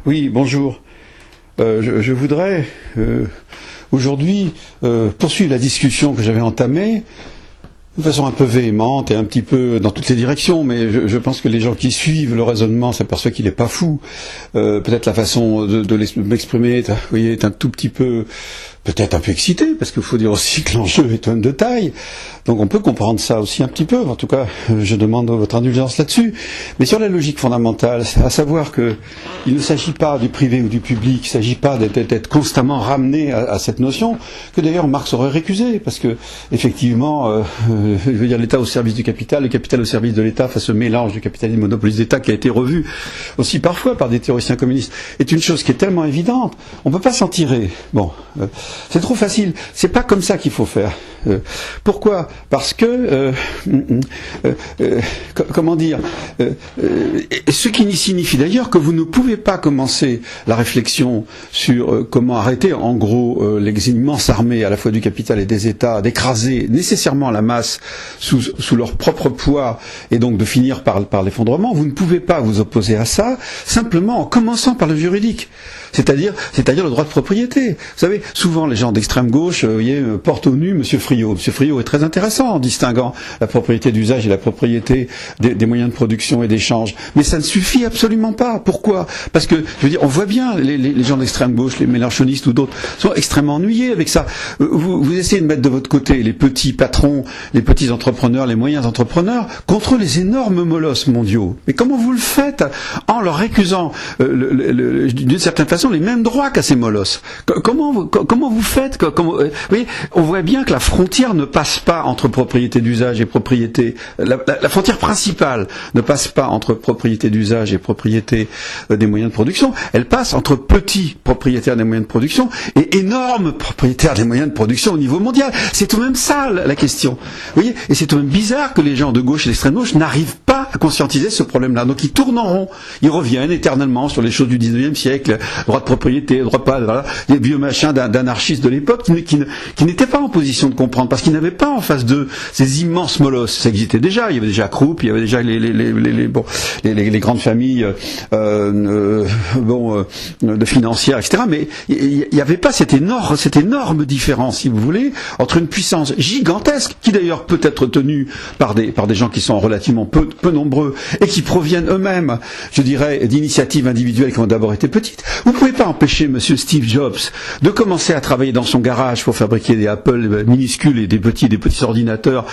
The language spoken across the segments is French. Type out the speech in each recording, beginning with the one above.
Oui, bonjour. Je voudrais aujourd'hui poursuivre la discussion que j'avais entamée de façon un peu véhémente et un petit peu dans toutes les directions, mais je pense que les gens qui suivent le raisonnement s'aperçoivent qu'il n'est pas fou. Peut-être la façon de m'exprimer, vous voyez, est un tout petit peu, peut-être un peu excité, parce qu'il faut dire aussi que l'enjeu est de taille. Donc on peut comprendre ça aussi un petit peu. En tout cas, je demande votre indulgence là-dessus. Mais sur la logique fondamentale, à savoir que il ne s'agit pas du privé ou du public, il ne s'agit pas d'être constamment ramené à cette notion, que d'ailleurs Marx aurait récusé, parce que effectivement, je veux dire l'État au service du capital, le capital au service de l'État, face au mélange du capitalisme monopoliste d'État qui a été revu aussi parfois par des théoriciens communistes, est une chose qui est tellement évidente, on ne peut pas s'en tirer. Bon, c'est trop facile. C'est pas comme ça qu'il faut faire. Pourquoi ? Parce que, comment dire, ce qui signifie d'ailleurs que vous ne pouvez pas commencer la réflexion sur comment arrêter, en gros, les immenses armées à la fois du capital et des États, d'écraser nécessairement la masse sous leur propre poids et donc de finir par l'effondrement. Vous ne pouvez pas vous opposer à ça simplement en commençant par le juridique. C'est-à-dire le droit de propriété. Vous savez, souvent les gens d'extrême gauche, vous voyez, portent au nu Monsieur Friot. Monsieur Friot est très intéressant en distinguant la propriété d'usage et la propriété des moyens de production et d'échange. Mais ça ne suffit absolument pas. Pourquoi ? Parce que, je veux dire, on voit bien les gens d'extrême gauche, les mélanchonistes ou d'autres, sont extrêmement ennuyés avec ça. Vous essayez de mettre de votre côté les petits patrons, les petits entrepreneurs, les moyens entrepreneurs, contre les énormes molosses mondiaux. Mais comment vous le faites ? En leur récusant, d'une certaine façon, les mêmes droits qu'à ces molosses. Comment vous faites ? Vous voyez, on voit bien que la frontière ne passe pas entre propriété d'usage et propriété. La frontière principale ne passe pas entre propriété d'usage et propriété des moyens de production. Elle passe entre petits propriétaires des moyens de production et énormes propriétaires des moyens de production au niveau mondial. C'est tout de même ça la question. Vous voyez, et c'est tout de même bizarre que les gens de gauche et d'extrême gauche n'arrivent pas à conscientiser ce problème-là. Donc ils tournent en rond. Ils reviennent éternellement sur les choses du 19e siècle. Droit de propriété, droit pas, voilà, des vieux machins d'anarchistes de l'époque qui n'étaient pas en position de comprendre, parce qu'ils n'avaient pas en face d'eux ces immenses molosses. Ça existait déjà, il y avait déjà Krupp, il y avait déjà les grandes familles de financières, etc. Mais il n'y avait pas cette énorme différence, si vous voulez, entre une puissance gigantesque, qui d'ailleurs peut être tenue par des gens qui sont relativement peu nombreux, et qui proviennent eux-mêmes, je dirais, d'initiatives individuelles qui ont d'abord été petites. Vous ne pouvez pas empêcher Monsieur Steve Jobs de commencer à travailler dans son garage pour fabriquer des Apple minuscules et des petits ordinateurs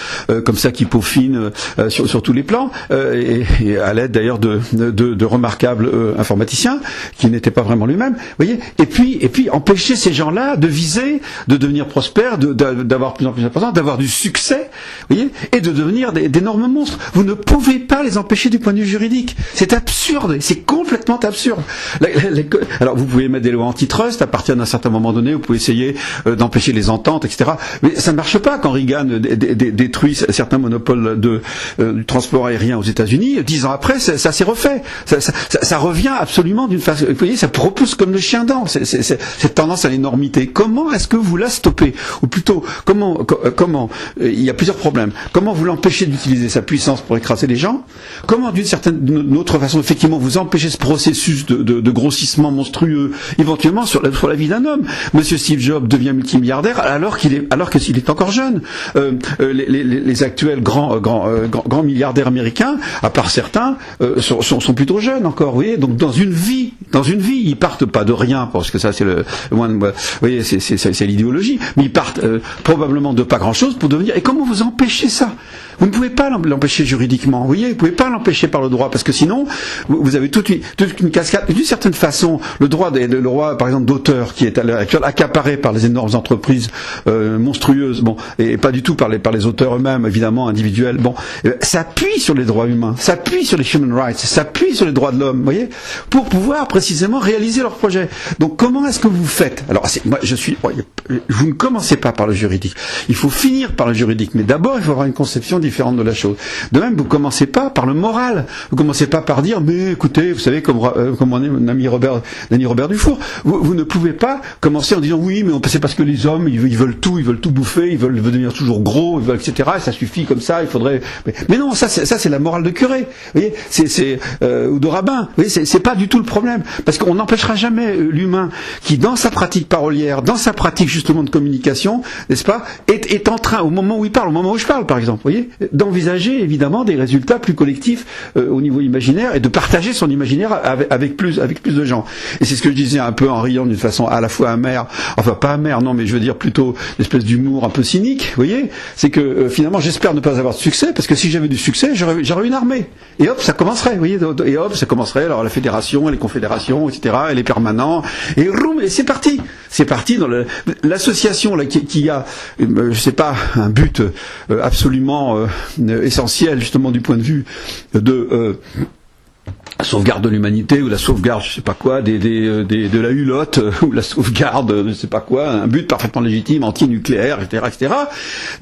comme ça qui peaufinent sur tous les plans, et à l'aide d'ailleurs de remarquables informaticiens qui n'étaient pas vraiment lui-même. Vous voyez, et puis empêcher ces gens-là de viser, de devenir prospères, d'avoir plus en plus d'importance, d'avoir du succès, vous voyez, et de devenir d'énormes monstres. Vous ne pouvez pas les empêcher du point de vue juridique. C'est absurde, c'est complètement absurde. Alors vous pouvez mettre des lois antitrust, à partir d'un certain moment donné, vous pouvez essayer d'empêcher les ententes, etc. Mais ça ne marche pas quand Reagan détruit certains monopoles du transport aérien aux États-Unis. 10 ans après, ça s'est refait. Ça revient absolument d'une façon. Vous voyez, ça repousse comme le chien dent. Cette tendance à l'énormité. Comment est-ce que vous la stoppez ? Ou plutôt, comment il y a plusieurs problèmes. Comment vous l'empêchez d'utiliser sa puissance pour écraser les gens ? Comment, d'une autre façon, effectivement, vous empêchez ce processus de grossissement monstrueux, éventuellement sur la vie d'un homme. Monsieur Steve Jobs devient multimilliardaire alors qu'il est encore jeune. Les actuels grands milliardaires américains, à part certains, sont plutôt jeunes encore. Vous voyez, donc dans une vie, ils partent pas de rien, parce que ça c'est vous voyez, c'est l'idéologie, mais ils partent probablement de pas grand-chose pour devenir. Et comment vous empêchez ça ? Vous ne pouvez pas l'empêcher juridiquement, vous voyez, vous ne pouvez pas l'empêcher par le droit, parce que sinon, vous avez toute une cascade. D'une certaine façon, le droit, par exemple, d'auteur, qui est à l'heure actuelle accaparé par les énormes entreprises monstrueuses, et pas du tout par les auteurs eux-mêmes, évidemment, individuels, s'appuie sur les droits humains, s'appuie sur les human rights, s'appuie sur les droits de l'homme, vous voyez, pour pouvoir précisément réaliser leur projet. Donc, comment est-ce que vous faites ? Alors, vous ne commencez pas par le juridique. Il faut finir par le juridique, mais d'abord, il faut avoir une conception différente de la chose. De même, vous commencez pas par le moral. Vous commencez pas par dire, mais écoutez, vous savez, comme mon ami Denis Robert Dufour, vous ne pouvez pas commencer en disant, oui, mais c'est parce que les hommes, ils veulent tout bouffer, ils veulent devenir toujours gros, etc. Et ça suffit comme ça, il faudrait... Mais non, ça c'est la morale de curé. Vous voyez, ou de rabbin. Vous voyez, c'est pas du tout le problème. Parce qu'on n'empêchera jamais l'humain qui, dans sa pratique parolière, dans sa pratique justement de communication, n'est-ce pas, est en train, au moment où il parle, au moment où je parle par exemple, vous voyez, d'envisager évidemment des résultats plus collectifs au niveau imaginaire et de partager son imaginaire avec plus de gens. Et c'est ce que je disais un peu en riant d'une façon à la fois amère, enfin pas amère, non, mais je veux dire plutôt une espèce d'humour un peu cynique, vous voyez, c'est que finalement j'espère ne pas avoir de succès, parce que si j'avais du succès, j'aurais une armée. Et hop, ça commencerait, vous voyez, et hop, ça commencerait, alors la fédération, les confédérations, etc., et les permanents, et roum, et c'est parti. C'est parti dans l'association là qui a, je sais pas, un but absolument essentiel justement du point de vue de la sauvegarde de l'humanité ou la sauvegarde, je sais pas quoi, de la hulotte ou la sauvegarde, je sais pas quoi, un but parfaitement légitime, anti-nucléaire, etc.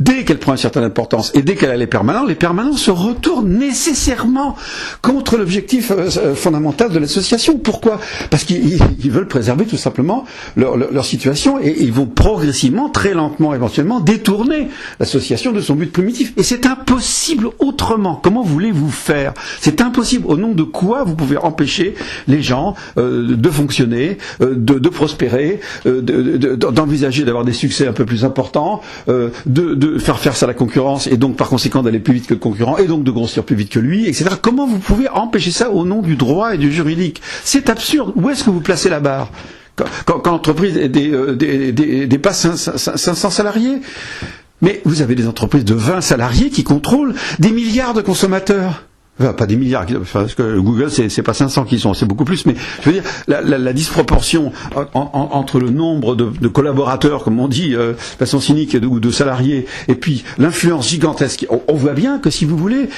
Dès qu'elle prend une certaine importance et dès qu'elle a les permanents se retournent nécessairement contre l'objectif fondamental de l'association. Pourquoi ? Parce qu'ils veulent préserver tout simplement leur situation et ils vont progressivement, très lentement, éventuellement, détourner l'association de son but primitif. Et c'est impossible autrement. Comment voulez-vous faire ? C'est impossible. Au nom de quoi vous pouvez empêcher les gens de fonctionner, de prospérer, d'envisager d'avoir des succès un peu plus importants, de faire face à la concurrence et donc par conséquent d'aller plus vite que le concurrent et donc de grossir plus vite que lui, etc. Comment vous pouvez empêcher ça au nom du droit et du juridique ? C'est absurde. Où est-ce que vous placez la barre ? Quand l'entreprise dépasse 500 salariés, mais vous avez des entreprises de 20 salariés qui contrôlent des milliards de consommateurs. Enfin, pas des milliards, parce que Google c'est pas 500 qui sont, c'est beaucoup plus, mais je veux dire la disproportion entre le nombre de collaborateurs, comme on dit de façon cynique, ou de salariés, et puis l'influence gigantesque. On voit bien que si vous voulez,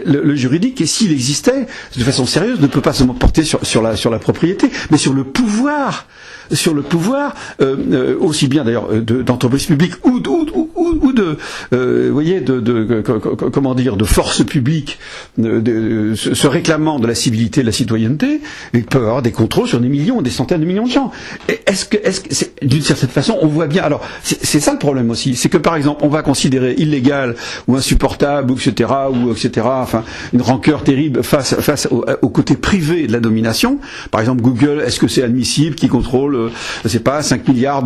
le juridique, et s'il existait de façon sérieuse, ne peut pas se porter sur la propriété, mais sur le pouvoir. Aussi bien d'ailleurs d'entreprises publiques ou de voyez comment dire, de forces publiques se réclamant de la civilité, de la citoyenneté, il peut y avoir des contrôles sur des millions, des centaines de millions de gens. Et est-ce que d'une certaine façon on voit bien, alors c'est ça le problème aussi, c'est que par exemple on va considérer illégal ou insupportable ou etc. enfin une rancœur terrible face au côté privé de la domination. Par exemple Google, est-ce que c'est admissible qu'il contrôle je sais pas, 5 milliards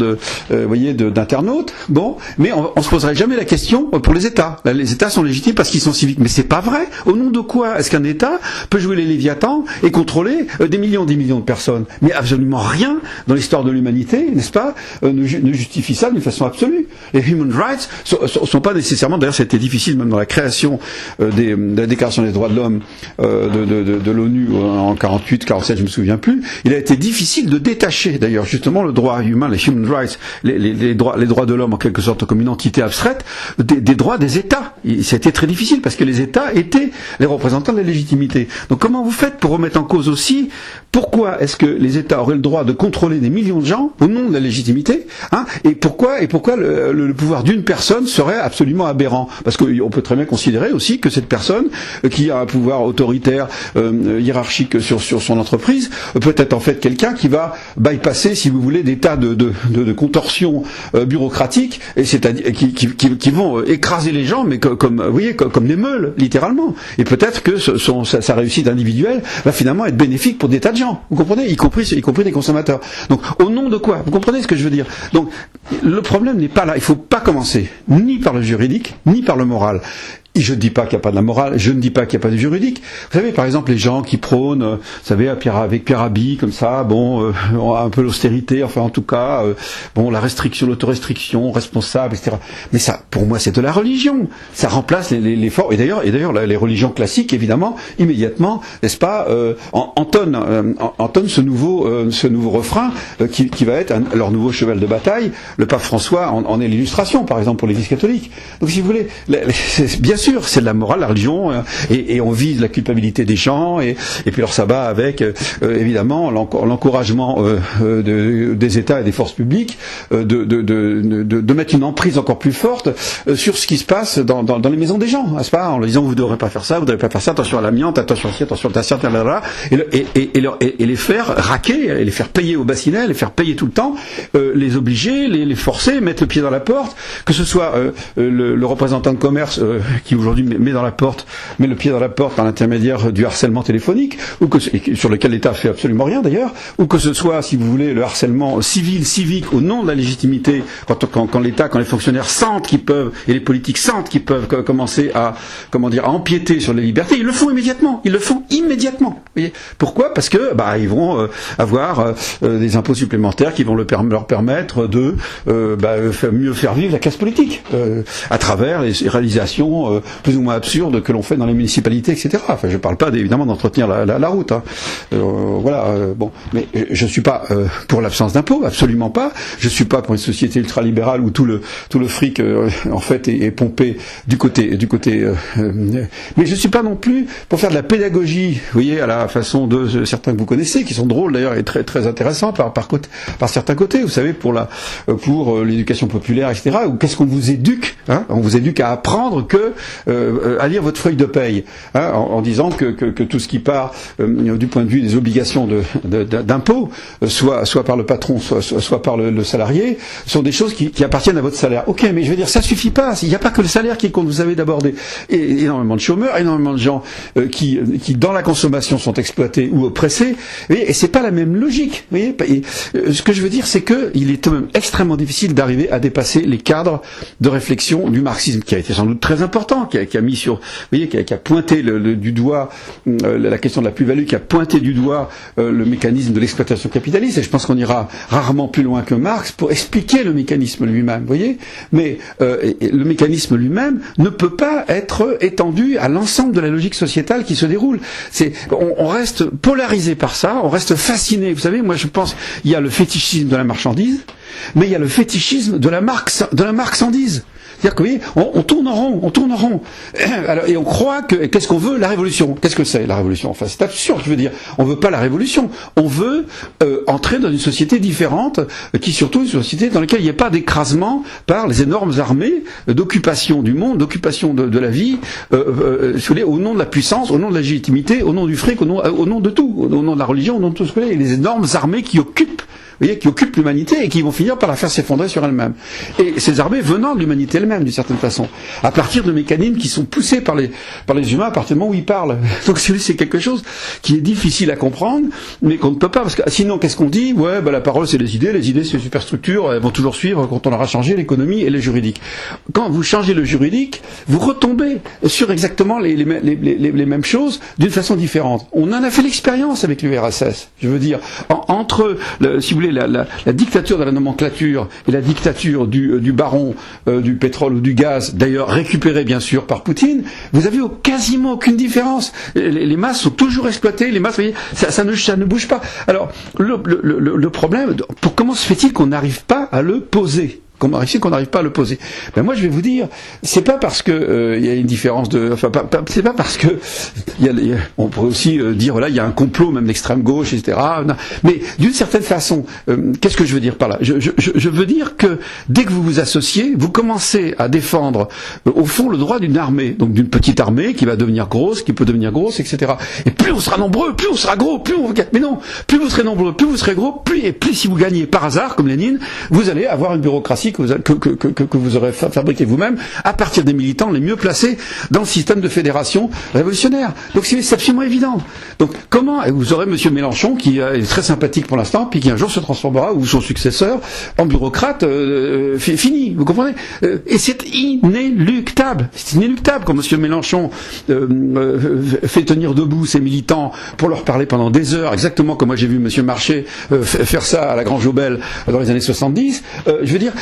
d'internautes. Bon, mais on se poserait jamais la question pour les États. Les États sont légitimes parce qu'ils sont civiques. Mais c'est pas vrai. Au nom de quoi est-ce qu'un État peut jouer les Léviathans et contrôler des millions de personnes ? Mais absolument rien dans l'histoire de l'humanité, n'est-ce pas, ne justifie ça d'une façon absolue. Les human rights sont pas nécessairement, d'ailleurs c'était difficile même dans la création de la Déclaration des droits de l'homme de l'ONU en 48, 47, je me souviens plus. Il a été difficile de détacher d'ailleurs justement le droit humain, les human rights, les droits de l'homme en quelque sorte comme une entité abstraite, des droits des États. Ça a été très difficile parce que les États étaient les représentants de la légitimité. Donc comment vous faites pour remettre en cause aussi pourquoi est-ce que les États auraient le droit de contrôler des millions de gens au nom de la légitimité, hein, et pourquoi le pouvoir d'une personne serait absolument aberrant ? Parce qu'on peut très bien considérer aussi que cette personne qui a un pouvoir autoritaire, hiérarchique sur son entreprise, peut être en fait quelqu'un qui va bypasser, si vous voulez, des tas de contorsions bureaucratiques, et c'est-à-dire qui vont écraser les gens, mais comme vous voyez, comme des meules, littéralement. Et peut-être que sa réussite individuelle va finalement être bénéfique pour des tas de gens. Vous comprenez, y compris des consommateurs. Donc, au nom de quoi ? Vous comprenez ce que je veux dire ? Donc, le problème n'est pas là. Il ne faut pas commencer ni par le juridique, ni par le moral. Et je ne dis pas qu'il n'y a pas de la morale, je ne dis pas qu'il n'y a pas de juridique. Vous savez, par exemple, les gens qui prônent, vous savez, avec Pierre Rabhi, comme ça, un peu l'austérité, enfin en tout cas, la restriction, l'autorestriction, responsable, etc. Mais ça, pour moi, c'est de la religion. Ça remplace les formes. Et d'ailleurs, les religions classiques, évidemment, immédiatement, n'est-ce pas, entonnent ce nouveau refrain qui va être leur nouveau cheval de bataille. Le pape François en est l'illustration, par exemple, pour l'Église catholique. Donc, si vous voulez, bien sûr, sûr, c'est de la morale, la religion, et on vise la culpabilité des gens, et puis alors ça va avec évidemment l'encouragement des États et des forces publiques de mettre une emprise encore plus forte sur ce qui se passe dans les maisons des gens, n'est-ce pas, en leur disant vous ne devrez pas faire ça, vous ne devrez pas faire ça, attention à l'amiante, attention à ci, attention à ça, et les faire raquer, les faire payer au bassinet, les faire payer tout le temps, les obliger, les forcer, mettre le pied dans la porte, que ce soit le représentant de commerce qui aujourd'hui met le pied dans la porte par l'intermédiaire du harcèlement téléphonique, ou sur lequel l'État fait absolument rien d'ailleurs, ou que ce soit, si vous voulez, le harcèlement civil, civique, au nom de la légitimité, quand l'État, quand les fonctionnaires sentent qu'ils peuvent, et les politiques sentent qu'ils peuvent commencer à empiéter sur les libertés, ils le font immédiatement. Vous voyez, pourquoi? Parce que ils vont avoir des impôts supplémentaires qui vont leur permettre de mieux faire vivre la classe politique à travers les réalisations plus ou moins absurdes que l'on fait dans les municipalités, etc. Enfin, je parle pas évidemment d'entretenir la route. Bon, mais je suis pas pour l'absence d'impôts, absolument pas. Je suis pas pour une société ultralibérale où tout le fric en fait est pompé du côté. Mais je suis pas non plus pour faire de la pédagogie, vous voyez, à la façon de certains que vous connaissez, qui sont drôles d'ailleurs et très très intéressants par certains côtés. Vous savez, pour l'éducation populaire, etc. Ou qu'est-ce qu'on vous éduque, hein? On vous éduque à apprendre à lire votre feuille de paye, hein, en disant que tout ce qui part du point de vue des obligations d'impôt, soit par le patron, soit par le salarié, sont des choses qui appartiennent à votre salaire. Ok, mais je veux dire, ça suffit pas. Il n'y a pas que le salaire qui compte. Vous avez d'abord énormément de chômeurs, énormément de gens qui dans la consommation sont exploités ou oppressés. Et c'est pas la même logique. Vous voyez, ce que je veux dire, c'est que il est quand même extrêmement difficile d'arriver à dépasser les cadres de réflexion du marxisme, qui a été sans doute très important, qui a mis sur, vous voyez, qui a pointé du doigt la question de la plus-value, qui a pointé du doigt le mécanisme de l'exploitation capitaliste. Et je pense qu'on ira rarement plus loin que Marx pour expliquer le mécanisme lui-même, vous voyez. Mais le mécanisme lui-même ne peut pas être étendu à l'ensemble de la logique sociétale qui se déroule. On reste polarisé par ça, on reste fasciné. Vous savez, moi je pense, il y a le fétichisme de la marchandise, mais il y a le fétichisme de la marxandise. C'est-à-dire que, vous voyez, on tourne en rond. Alors, et on croit qu'est-ce qu'on veut? La révolution. Qu'est-ce que c'est, la révolution? Enfin, c'est absurde, je veux dire. On veut pas la révolution. On veut entrer dans une société différente, qui surtout une société dans laquelle il n'y ait pas d'écrasement par les énormes armées d'occupation du monde, d'occupation de la vie, au nom de la puissance, au nom de la légitimité, au nom du fric, au nom de tout, au nom de la religion, au nom de tout ce que c'est, et les énormes armées qui occupent, vous voyez, qui occupent l'humanité et qui vont finir par la faire s'effondrer sur elle-même. Et ces armées venant de l'humanité elle-même, d'une certaine façon, à partir de mécanismes qui sont poussés par les humains à partir du moment où ils parlent. Donc c'est quelque chose qui est difficile à comprendre, mais qu'on ne peut pas, parce que sinon qu'est-ce qu'on dit? Ouais, la parole c'est les idées c'est les superstructures, elles vont toujours suivre quand on aura changé l'économie et le juridique. Quand vous changez le juridique, vous retombez sur exactement les mêmes choses d'une façon différente. On en a fait l'expérience avec l'URSS. Je veux dire, entre, si vous voulez, la dictature de la nomenclature et la dictature du baron du pétrole ou du gaz, d'ailleurs récupéré bien sûr par Poutine, vous avez quasiment aucune différence. Les masses sont toujours exploitées, les masses, vous voyez, ça ne bouge pas. Alors, le problème, comment se fait-il qu'on n'arrive pas à le poser? Qu'on n'arrive pas à le poser. Ben moi je vais vous dire, c'est pas parce que il y a une différence c'est pas parce que on pourrait aussi dire voilà, il y a un complot même d'extrême gauche, etc. Mais d'une certaine façon, qu'est-ce que je veux dire par là? Je veux dire que dès que vous vous associez, vous commencez à défendre au fond le droit d'une armée, donc d'une petite armée qui va devenir grosse, qui peut devenir grosse, etc. Et plus on sera nombreux, plus on sera gros, mais non, plus vous serez nombreux, plus vous serez gros, plus si vous gagnez par hasard, comme Lénine, vous allez avoir une bureaucratie que vous aurez fabriqué vous-même à partir des militants les mieux placés dans le système de fédération révolutionnaire. Donc c'est absolument évident. Donc comment vous aurez Monsieur Mélenchon qui est très sympathique pour l'instant, puis qui un jour se transformera, ou son successeur, en bureaucrate fini. Vous comprenez? Et c'est inéluctable. C'est inéluctable quand Monsieur Mélenchon fait tenir debout ses militants pour leur parler pendant des heures, exactement comme moi j'ai vu Monsieur Marché faire ça à la Grange Jaubel dans les années 70. Je veux dire,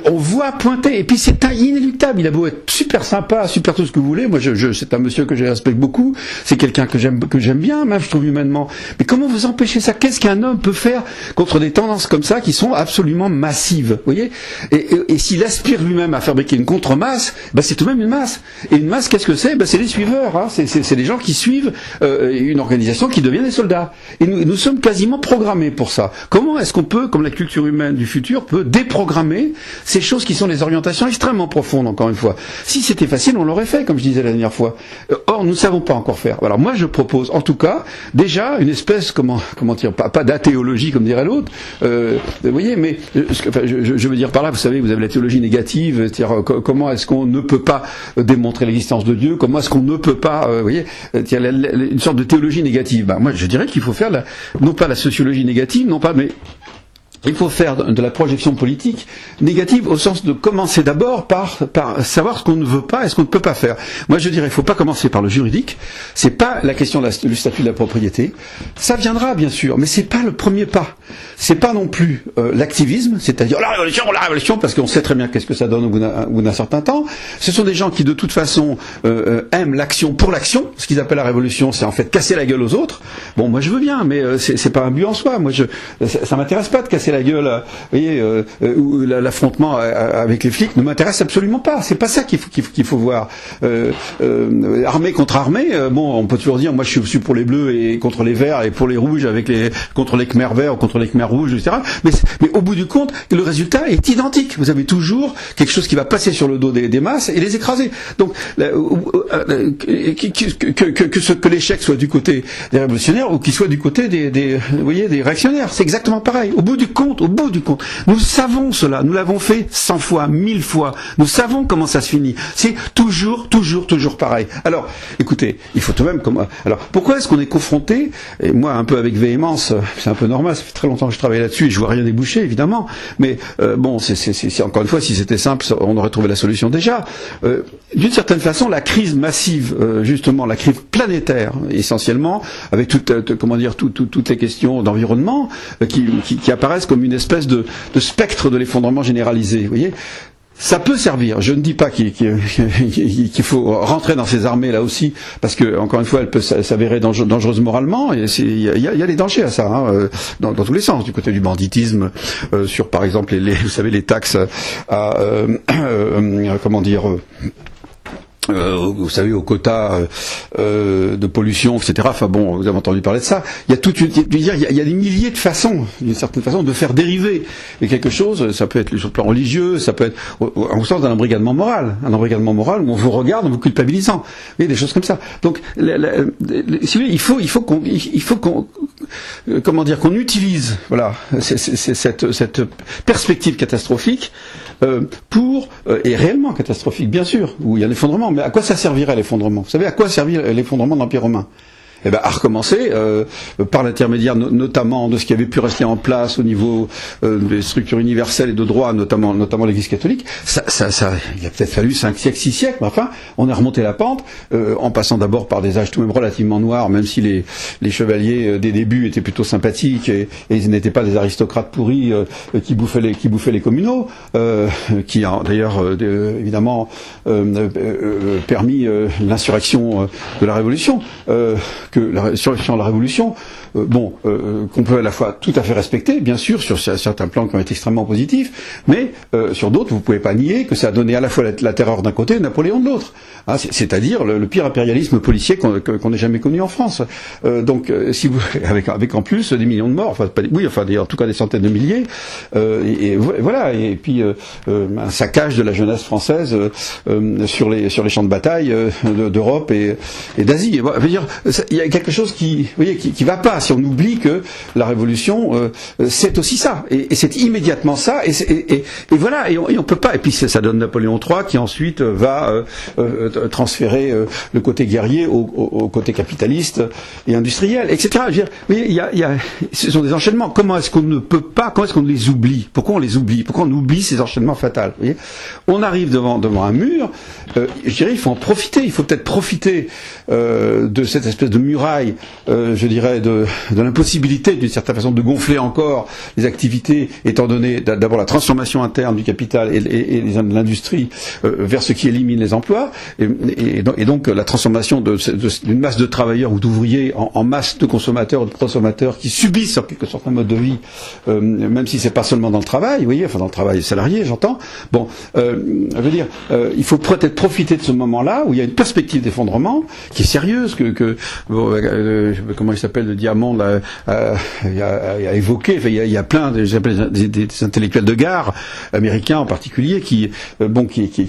on voit pointer, et puis c'est inéluctable. Il a beau être super sympa, super tout ce que vous voulez. Moi, c'est un monsieur que je respecte beaucoup. C'est quelqu'un que j'aime bien, même je trouve humainement. Mais comment vous empêchez ça? Qu'est-ce qu'un homme peut faire contre des tendances comme ça qui sont absolument massives, vous voyez? Et s'il aspire lui-même à fabriquer une contre-masse, ben c'est tout de même une masse. Et une masse, qu'est-ce que c'est? Ben c'est les suiveurs. Hein. C'est des gens qui suivent une organisation qui devient des soldats. Et nous sommes quasiment programmés pour ça. Comment est-ce qu'on peut, comme la culture humaine du futur, peut déprogrammer ces choses qui sont des orientations extrêmement profondes, encore une fois? Si c'était facile, on l'aurait fait, comme je disais la dernière fois. Or, nous ne savons pas encore faire. Alors moi, je propose, en tout cas, déjà une espèce, comment dire, pas d'athéologie, comme dirait l'autre, vous voyez, mais je veux dire par là, vous savez, vous avez la théologie négative, c'est-à-dire comment est-ce qu'on ne peut pas démontrer l'existence de Dieu, comment est-ce qu'on ne peut pas, vous voyez, une sorte de théologie négative. Ben, moi, je dirais qu'il faut faire non pas la sociologie négative, non pas, mais il faut faire de la projection politique négative au sens de commencer d'abord par savoir ce qu'on ne veut pas et ce qu'on ne peut pas faire. Moi, je dirais, il ne faut pas commencer par le juridique. C'est pas la question du statut de la propriété. Ça viendra, bien sûr, mais c'est pas le premier pas. C'est pas non plus l'activisme, c'est-à-dire la révolution, parce qu'on sait très bien qu'est-ce que ça donne au bout d'un certain temps. Ce sont des gens qui, de toute façon, aiment l'action pour l'action. Ce qu'ils appellent la révolution, c'est en fait casser la gueule aux autres. Bon, moi, je veux bien, mais c'est pas un but en soi. Moi, ça m'intéresse pas de casser la gueule, vous voyez, l'affrontement avec les flics ne m'intéresse absolument pas. C'est pas ça qu'il faut voir. Armée contre armée, bon, on peut toujours dire, moi je suis pour les bleus et contre les verts et pour les rouges contre les khmers verts ou contre les khmers rouges, etc. Mais au bout du compte, le résultat est identique. Vous avez toujours quelque chose qui va passer sur le dos des masses et les écraser. Donc, que l'échec soit du côté des révolutionnaires ou qu'il soit du côté des réactionnaires, c'est exactement pareil. Au bout du compte, nous savons cela, nous l'avons fait 100 fois, 1000 fois, nous savons comment ça se finit. C'est toujours pareil. Alors, écoutez, il faut tout de même... Alors, pourquoi est-ce qu'on est confronté, et moi un peu avec véhémence, c'est un peu normal, ça fait très longtemps que je travaille là-dessus et je vois rien déboucher, évidemment, mais bon, c'est encore une fois, si c'était simple, on aurait trouvé la solution déjà. D'une certaine façon, la crise massive, justement, la crise planétaire, essentiellement, avec toutes les questions d'environnement qui apparaissent comme une espèce de spectre de l'effondrement généralisé, vous voyez. Ça peut servir. Je ne dis pas qu'il faut rentrer dans ces armées là aussi, parce que encore une fois, elles peuvent s'avérer dangereuses moralement. Et il y a des dangers à ça, hein, dans tous les sens, du côté du banditisme, sur par exemple vous savez les taxes à vous savez, aux quotas de pollution, etc. Enfin bon, vous avez entendu parler de ça. Il y a il y a des milliers de façons, d'une certaine façon, de faire dériver quelque chose. Ça peut être sur le plan religieux, ça peut être au sens d'un embrigadement moral, où on vous regarde en vous culpabilisant. Vous voyez, des choses comme ça. Donc, si vous voulez, il faut qu'on qu'on utilise, voilà, cette perspective catastrophique et réellement catastrophique, bien sûr, où il y a l'effondrement. Mais à quoi ça servirait l'effondrement? Vous savez à quoi servit l'effondrement de l'Empire romain? Eh ben, à recommencer par l'intermédiaire notamment de ce qui avait pu rester en place au niveau des structures universelles et de droit, notamment l'Église catholique. Ça, il a peut-être fallu 5 siècles, 6 siècles, mais enfin, on a remonté la pente en passant d'abord par des âges tout de même relativement noirs, même si les chevaliers des débuts étaient plutôt sympathiques et ils n'étaient pas des aristocrates pourris qui bouffaient les communaux, qui a d'ailleurs évidemment permis l'insurrection de la Révolution. Que la surrection de la Révolution, qu'on peut à la fois tout à fait respecter, bien sûr, sur certains plans qui ont été extrêmement positifs, mais sur d'autres, vous ne pouvez pas nier que ça a donné à la fois la terreur d'un côté et Napoléon de l'autre. Hein, c'est-à-dire le pire impérialisme policier qu'on ait jamais connu en France. Si vous, avec en plus des millions de morts, en tout cas des centaines de milliers, et voilà, et puis un saccage de la jeunesse française sur les champs de bataille d'Europe et d'Asie. Il y a quelque chose qui va pas si on oublie que la Révolution c'est aussi ça et c'est immédiatement ça et voilà et on peut pas et puis ça donne Napoléon III qui ensuite va transférer le côté guerrier au côté capitaliste et industriel, etc. Je veux dire, ce sont des enchaînements. Comment est-ce qu'on ne peut pas, comment est-ce qu'on les oublie? Pourquoi on les oublie? Pourquoi on oublie ces enchaînements fatals? Vous voyez, on arrive devant un mur. Je dirais, il faut en profiter. Il faut peut-être profiter de cette espèce de muraille, je dirais, de l'impossibilité, d'une certaine façon, de gonfler encore les activités, étant donné d'abord la transformation interne du capital et l'industrie vers ce qui élimine les emplois, et donc la transformation d'une masse de travailleurs ou d'ouvriers en masse de consommateurs ou de consommateurs qui subissent en quelque sorte un mode de vie, même si c'est pas seulement dans le travail, vous voyez, enfin dans le travail salarié, j'entends. Bon, je veux dire, il faut peut-être profiter de ce moment-là où il y a une perspective d'effondrement qui est sérieuse, comment il s'appelle, le Diamond a évoqué. Enfin, il y a plein des intellectuels de gare américains en particulier qui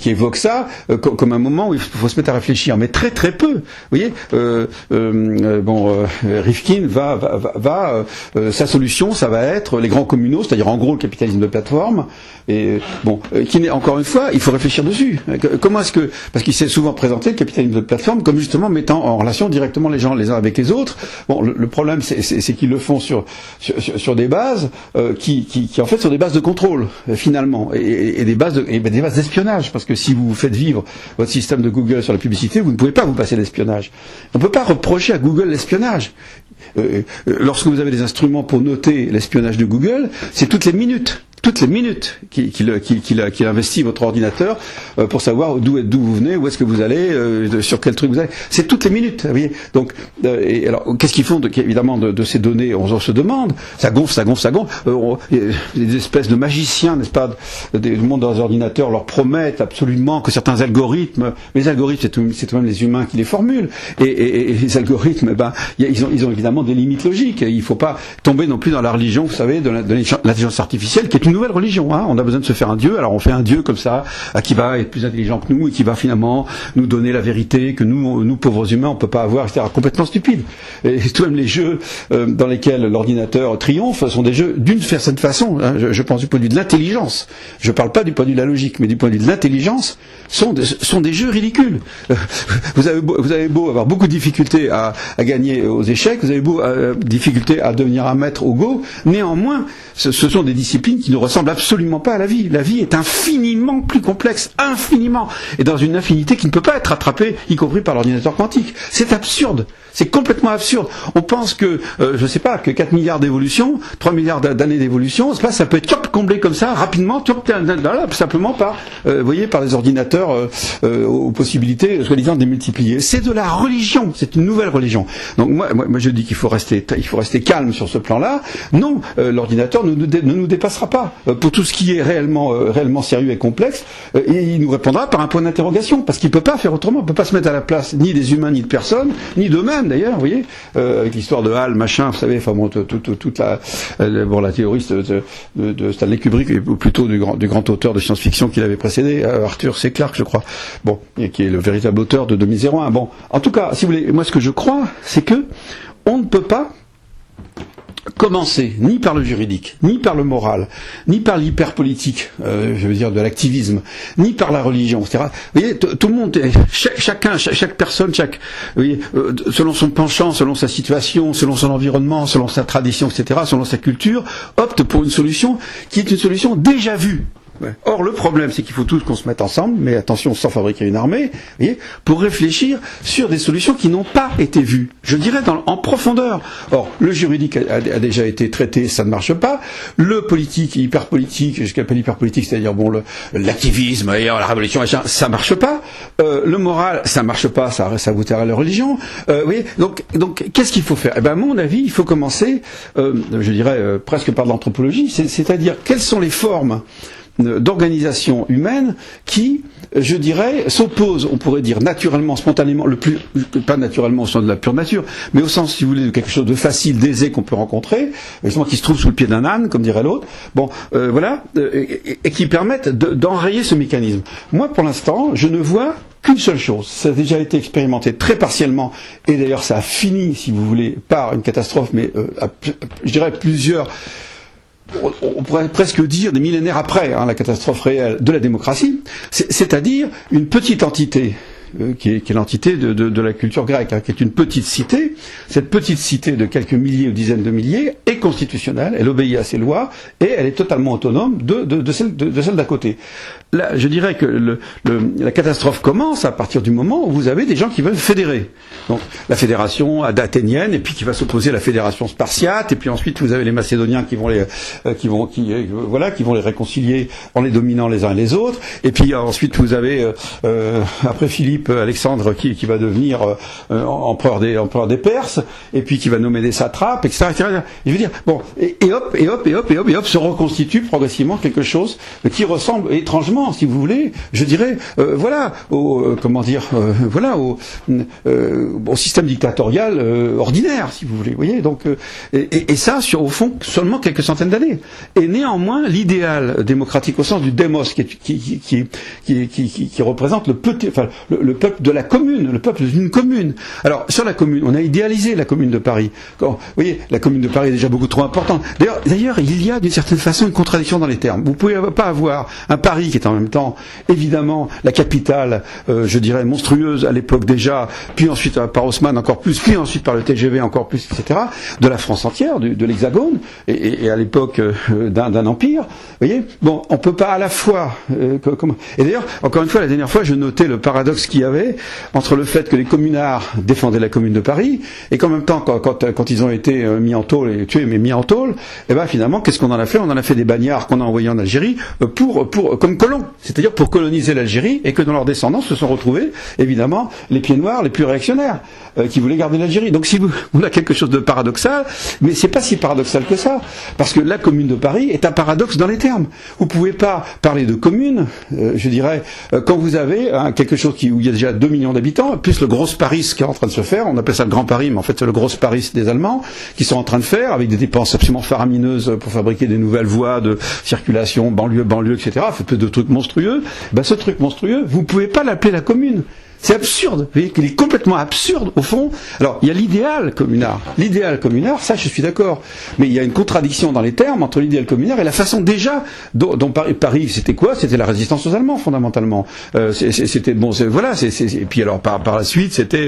évoquent ça comme un moment où il faut se mettre à réfléchir, mais très très peu. Vous voyez, Rifkin sa solution, ça va être les grands communaux, c'est-à-dire en gros le capitalisme de plateforme, et qui n'est, encore une fois, il faut réfléchir dessus. Comment est-ce que, parce qu'il s'est souvent présenté le capitalisme de plateforme comme justement mettant en relation directement les gens les uns avec les autres. Bon, le problème c'est qu'ils le font sur des bases qui en fait sont des bases de contrôle finalement et des bases d'espionnage, parce que si vous faites vivre votre système de Google sur la publicité, vous ne pouvez pas vous passer l'espionnage. On ne peut pas reprocher à Google l'espionnage. Lorsque vous avez des instruments pour noter l'espionnage de Google, c'est toutes les minutes qu'il investit votre ordinateur pour savoir d'où vous venez, où est-ce que vous allez, sur quel truc vous allez. C'est toutes les minutes, vous voyez. Donc, et alors, qu'est-ce qu'ils font évidemment de ces données? On se demande. Ça gonfle. Des espèces de magiciens, n'est-ce pas, du monde dans les ordinateurs leur promettent absolument que certains algorithmes, les algorithmes, c'est tout de même les humains qui les formulent, et les algorithmes, ils ont évidemment des limites logiques. Il ne faut pas tomber non plus dans la religion, vous savez, de l'intelligence artificielle, qui est une nouvelle religion, hein. On a besoin de se faire un dieu, alors on fait un dieu comme ça, qui va être plus intelligent que nous et qui va finalement nous donner la vérité que nous pauvres humains on peut pas avoir, etc. Complètement stupide. Et tout de même les jeux dans lesquels l'ordinateur triomphe sont des jeux d'une certaine façon, hein, je pense du point de vue de l'intelligence. Je parle pas du point de vue de la logique, mais du point de vue de l'intelligence, sont des jeux ridicules. Vous avez beau avoir beaucoup de difficultés à gagner aux échecs, vous avez beau difficultés à devenir un maître au Go, néanmoins ce sont des disciplines qui ne ressemblent absolument pas à la vie. La vie est infiniment plus complexe, infiniment, et dans une infinité qui ne peut pas être rattrapée, y compris par l'ordinateur quantique. C'est absurde. C'est complètement absurde. On pense que, je sais pas, que 4 milliards d'évolution, 3 milliards d'années d'évolution, ça peut être comblé comme ça, rapidement, simplement par, voyez, par les ordinateurs aux possibilités, soi-disant, démultipliées. C'est de la religion. C'est une nouvelle religion. Donc moi je dis qu'il faut rester calme sur ce plan-là. Non, l'ordinateur ne nous dépassera pas. Pour tout ce qui est réellement sérieux et complexe, et il nous répondra par un point d'interrogation, parce qu'il peut pas faire autrement. Il peut pas se mettre à la place ni des humains, ni de personnes, ni d'eux-mêmes d'ailleurs, vous voyez, avec l'histoire de Hal, machin, vous savez, enfin bon, toute la théorie de Stanley Kubrick, ou plutôt du grand auteur de science-fiction qui l'avait précédé, Arthur C. Clarke, je crois, bon, et qui est le véritable auteur de 2001. Bon, en tout cas, si vous voulez, moi ce que je crois, c'est que on ne peut pas commencer ni par le juridique, ni par le moral, ni par l'hyperpolitique, je veux dire de l'activisme, ni par la religion, etc. Vous voyez, tout le monde, chaque personne, vous voyez, selon son penchant, selon sa situation, selon son environnement, selon sa tradition, etc., selon sa culture, opte pour une solution qui est une solution déjà vue. Ouais. Or, le problème, c'est qu'il faut tous qu'on se mette ensemble, mais attention, sans fabriquer une armée, vous voyez, pour réfléchir sur des solutions qui n'ont pas été vues. Je dirais en profondeur. Or, le juridique a déjà été traité, ça ne marche pas. Le politique, hyper politique, ce qu'appelle hyper politique, c'est-à-dire bon, l'activisme, la révolution, ça marche pas. Le moral, ça marche pas, ça vous terre à la religion. Vous voyez, donc, qu'est-ce qu'il faut faire? Eh ben, à mon avis, il faut commencer, je dirais presque par l'anthropologie, c'est-à-dire quelles sont les formes d'organisation humaine qui, je dirais, s'oppose, on pourrait dire naturellement, spontanément, pas naturellement au sens de la pure nature, mais au sens, si vous voulez, de quelque chose de facile, d'aisé qu'on peut rencontrer, justement qui se trouve sous le pied d'un âne, comme dirait l'autre, bon, voilà, et qui permettent d'enrayer ce mécanisme. Moi, pour l'instant, je ne vois qu'une seule chose, ça a déjà été expérimenté très partiellement, et d'ailleurs ça a fini, si vous voulez, par une catastrophe, mais je dirais plusieurs, on pourrait presque dire des millénaires après la catastrophe réelle de la démocratie, c'est-à-dire une petite entité qui est l'entité de la culture grecque, hein, qui est une petite cité. Cette petite cité de quelques milliers ou dizaines de milliers est constitutionnelle, elle obéit à ses lois, et elle est totalement autonome de celle d'à côté. Là, je dirais que la catastrophe commence à partir du moment où vous avez des gens qui veulent fédérer. Donc la fédération athénienne, et puis qui va s'opposer à la fédération spartiate, et puis ensuite vous avez les Macédoniens qui vont les réconcilier en les dominant les uns et les autres. Et puis ensuite vous avez après Philippe, Alexandre qui va devenir empereur des Perses, et puis qui va nommer des satrapes, etc., etc. Je veux dire, bon, et hop se reconstitue progressivement quelque chose qui ressemble étrangement, si vous voulez, je dirais, au système dictatorial ordinaire, si vous voulez. Vous voyez, donc et ça au fond seulement quelques centaines d'années. Et néanmoins, l'idéal démocratique au sens du démos, qui représente le peuple de la commune, le peuple d'une commune. Alors sur la commune, on a idéalisé la commune de Paris. Vous voyez, la commune de Paris est déjà beaucoup trop importante. D'ailleurs, il y a d'une certaine façon une contradiction dans les termes. Vous pouvez pas avoir un Paris qui est en même temps, évidemment, la capitale, je dirais, monstrueuse à l'époque déjà, puis ensuite par Haussmann encore plus, puis ensuite par le TGV encore plus, etc., de la France entière, de l'Hexagone, et à l'époque d'un empire. Vous voyez, bon, on peut pas à la fois... Et d'ailleurs, encore une fois, la dernière fois, je notais le paradoxe qu'il y avait entre le fait que les communards défendaient la commune de Paris, et qu'en même temps, quand ils ont été mis en tôle, et tués, mais mis en tôle, et ben finalement, qu'est-ce qu'on en a fait? On en a fait des bagnards qu'on a envoyés en Algérie comme colons, c'est-à-dire pour coloniser l'Algérie, et que dans leur descendance se sont retrouvés, évidemment, les pieds noirs les plus réactionnaires, qui voulaient garder l'Algérie. Donc si on a quelque chose de paradoxal, mais c'est pas si paradoxal que ça, parce que la commune de Paris est un paradoxe dans les termes. Vous pouvez pas parler de commune, je dirais, quand vous avez quelque chose où il y a déjà 2 millions d'habitants, plus le Gros Paris qui est en train de se faire, on appelle ça le Grand Paris, mais en fait c'est le Gros Paris des Allemands, qui sont en train de faire, avec des dépenses absolument faramineuses pour fabriquer des nouvelles voies de circulation, banlieue, etc., fait peu de trucs monstrueux. Ben, ce truc monstrueux, vous pouvez pas l'appeler la commune. C'est absurde, vous voyez qu'il est complètement absurde au fond. Alors il y a l'idéal communard. L'idéal communard, ça je suis d'accord. Mais il y a une contradiction dans les termes entre l'idéal communard et la façon déjà dont Paris, c'était quoi? C'était la résistance aux Allemands fondamentalement. C'était bon, voilà. Et puis alors par la suite, c'était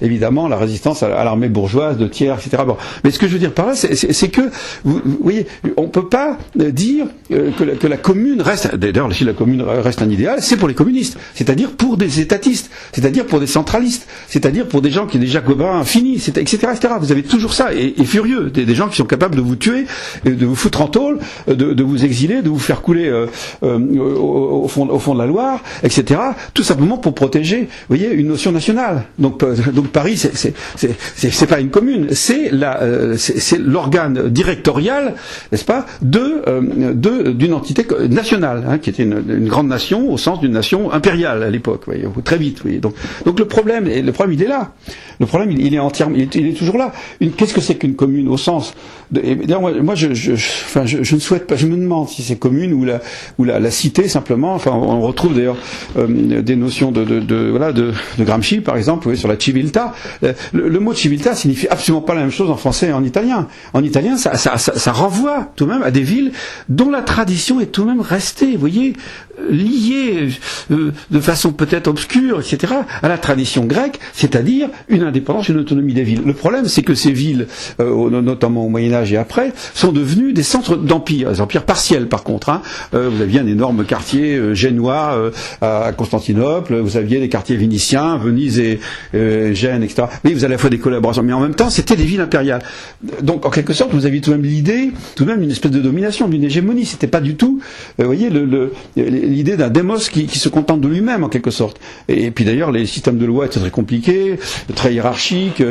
évidemment la résistance à l'armée bourgeoise de Thiers, etc. Bon. Mais ce que je veux dire par là, c'est que vous voyez, on peut pas dire que la commune reste. D'ailleurs, si la commune reste un idéal, c'est pour les communistes, c'est-à-dire pour des étatistes. C'est-à-dire pour des centralistes, c'est-à-dire pour des gens qui sont déjà copains finis, etc., etc. Vous avez toujours ça, et furieux, des gens qui sont capables de vous tuer, de vous foutre en tôle, de vous exiler, de vous faire couler au fond de la Loire, etc. Tout simplement pour protéger, vous voyez, une notion nationale. Donc Paris, c'est pas une commune, c'est l'organe directorial, n'est-ce pas, d'une entité nationale, hein, qui était une grande nation au sens d'une nation impériale à l'époque, vous voyez, très vite. Vous voyez. Donc le problème il est là. Le problème il est entièrement, il est toujours là. Qu'est-ce que c'est qu'une commune au sens d'ailleurs moi je ne souhaite pas, je me demande si c'est commune ou la cité simplement. Enfin on retrouve d'ailleurs des notions de Gramsci par exemple, vous voyez, sur la civiltà. Le mot civiltà signifie absolument pas la même chose en français et en italien. En italien ça renvoie tout de même à des villes dont la tradition est tout de même restée, vous voyez, liée de façon peut-être obscure, etc., à la tradition grecque, c'est-à-dire une indépendance, une autonomie des villes. Le problème, c'est que ces villes, notamment au Moyen-Âge et après, sont devenues des centres d'empire, des empires partiels par contre. Hein. Vous aviez un énorme quartier génois à Constantinople, vous aviez des quartiers vénitiens, Venise et Gênes, etc. Oui, vous avez à la fois des collaborations, mais en même temps, c'était des villes impériales. Donc, en quelque sorte, vous aviez tout de même l'idée, tout de même une espèce de domination, d'une hégémonie. C'était pas du tout, vous voyez, l'idée d'un démos qui se contente de lui-même, en quelque sorte. Et puis d'ailleurs, les systèmes de loi étaient très compliqués, très hiérarchiques.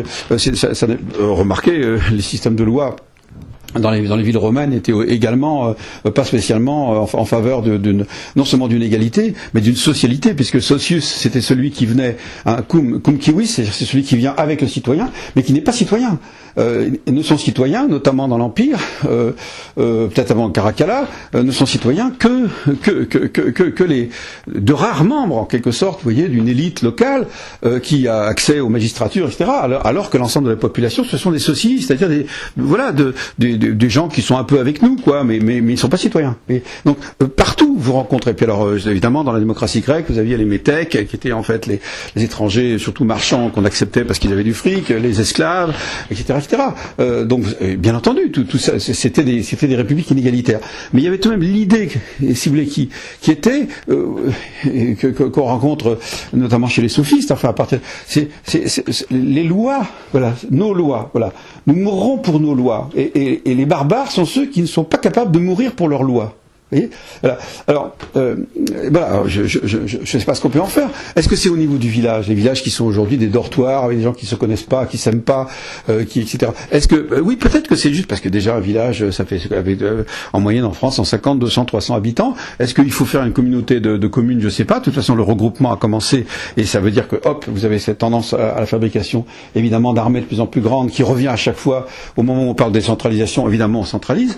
Remarquez, les systèmes de loi dans les villes romaines étaient également pas spécialement en faveur non seulement d'une égalité, mais d'une socialité, puisque socius, c'était celui qui venait, cum civis, c'est celui qui vient avec le citoyen, mais qui n'est pas citoyen. ne sont citoyens, notamment dans l'Empire, peut-être avant Caracalla, ne sont citoyens que les de rares membres, en quelque sorte, vous voyez, d'une élite locale qui a accès aux magistratures, etc. Alors que l'ensemble de la population, ce sont des socialistes, c'est-à-dire des gens qui sont un peu avec nous, quoi, mais ils sont pas citoyens. Et donc partout vous rencontrez. Puis alors évidemment dans la démocratie grecque, vous aviez les métèques qui étaient en fait les étrangers, surtout marchands, qu'on acceptait parce qu'ils avaient du fric, les esclaves, etc., etc. Donc bien entendu, tout ça, c'était des républiques inégalitaires. Mais il y avait tout de même l'idée, si vous voulez, qui était qu'on rencontre notamment chez les sophistes. Enfin, à partir, c'est les lois, voilà, nos lois, voilà. Nous mourrons pour nos lois, et les barbares sont ceux qui ne sont pas capables de mourir pour leurs lois. Vous voyez, voilà. Alors, voilà, je sais pas ce qu'on peut en faire. Est-ce que c'est au niveau du village, les villages qui sont aujourd'hui des dortoirs avec des gens qui se connaissent pas, qui s'aiment pas, etc. Est-ce que oui, peut-être que c'est juste parce que déjà un village, ça fait en moyenne en France 150, 200, 300 habitants. Est-ce qu'il faut faire une communauté de communes? Je sais pas. De toute façon, le regroupement a commencé et ça veut dire que hop, vous avez cette tendance à la fabrication, évidemment, d'armées de plus en plus grandes qui revient à chaque fois au moment où on parle de décentralisation. Évidemment, on centralise.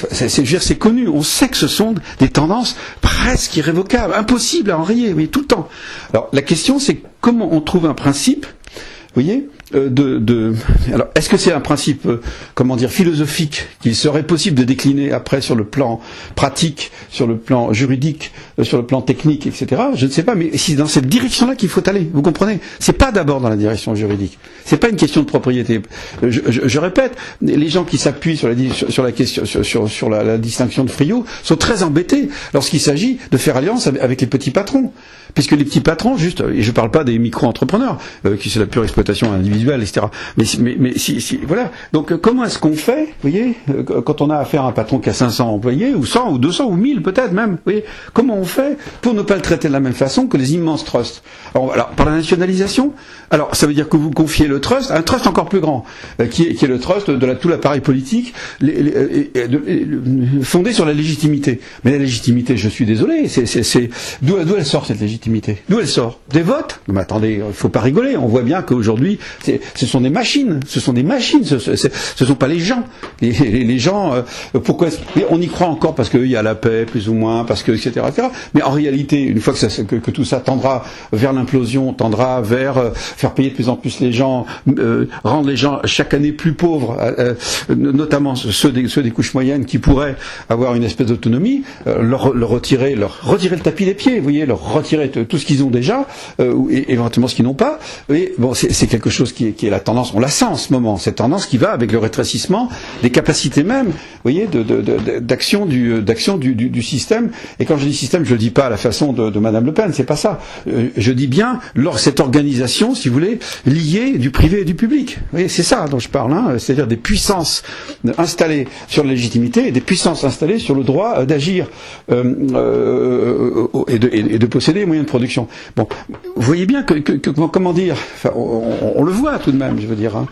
C'est connu. On sait que ce sont des tendances presque irrévocables, impossibles à enrayer, oui, tout le temps. Alors la question c'est comment on trouve un principe, vous voyez, alors est-ce que c'est un principe, comment dire, philosophique qu'il serait possible de décliner après sur le plan pratique, sur le plan juridique, sur le plan technique, etc. Je ne sais pas, mais c'est dans cette direction-là qu'il faut aller. Vous comprenez? C'est pas d'abord dans la direction juridique. C'est pas une question de propriété. Je répète, les gens qui s'appuient sur la question, sur la distinction de Friot sont très embêtés lorsqu'il s'agit de faire alliance avec les petits patrons. Puisque les petits patrons, juste, et je ne parle pas des micro-entrepreneurs, qui c'est la pure exploitation individuelle, etc. Mais si, voilà. Donc comment est-ce qu'on fait, vous voyez, quand on a affaire à un patron qui a 500 employés, ou 100, ou 200, ou 1000 peut-être même, vous voyez, comment on fait pour ne pas le traiter de la même façon que les immenses trusts? Alors par la nationalisation, alors ça veut dire que vous confiez le trust à un trust encore plus grand, qui est le trust de tout l'appareil politique, fondé sur la légitimité. Mais la légitimité, je suis désolé, d'où elle sort cette légitimité? D'où elle sort? Des votes? Mais attendez, il faut pas rigoler. On voit bien qu'aujourd'hui, ce sont des machines. Ce sont des machines. Ce sont pas les gens. Les gens, pourquoi on y croit encore parce qu'il y a la paix, plus ou moins, parce que etc., etc. Mais en réalité, une fois que tout ça tendra vers l'implosion, tendra vers faire payer de plus en plus les gens, rendre les gens chaque année plus pauvres, notamment ceux des couches moyennes qui pourraient avoir une espèce d'autonomie, leur retirer le tapis des pieds, vous voyez, leur retirer tout ce qu'ils ont déjà, et éventuellement ce qu'ils n'ont pas. Et bon, c'est quelque chose qui est la tendance, on la sent en ce moment, cette tendance qui va avec le rétrécissement des capacités même, vous voyez, d'action du système. Et quand je dis système, je le dis pas à la façon de Madame Le Pen, c'est pas ça. Je dis bien cette organisation, si vous voulez, liée du privé et du public. Vous voyez, c'est ça dont je parle, hein, c'est-à-dire des puissances installées sur la légitimité et des puissances installées sur le droit d'agir et de posséder les moyens de production. Bon, vous voyez bien comment dire, enfin, on le voit tout de même, je veux dire. Hein.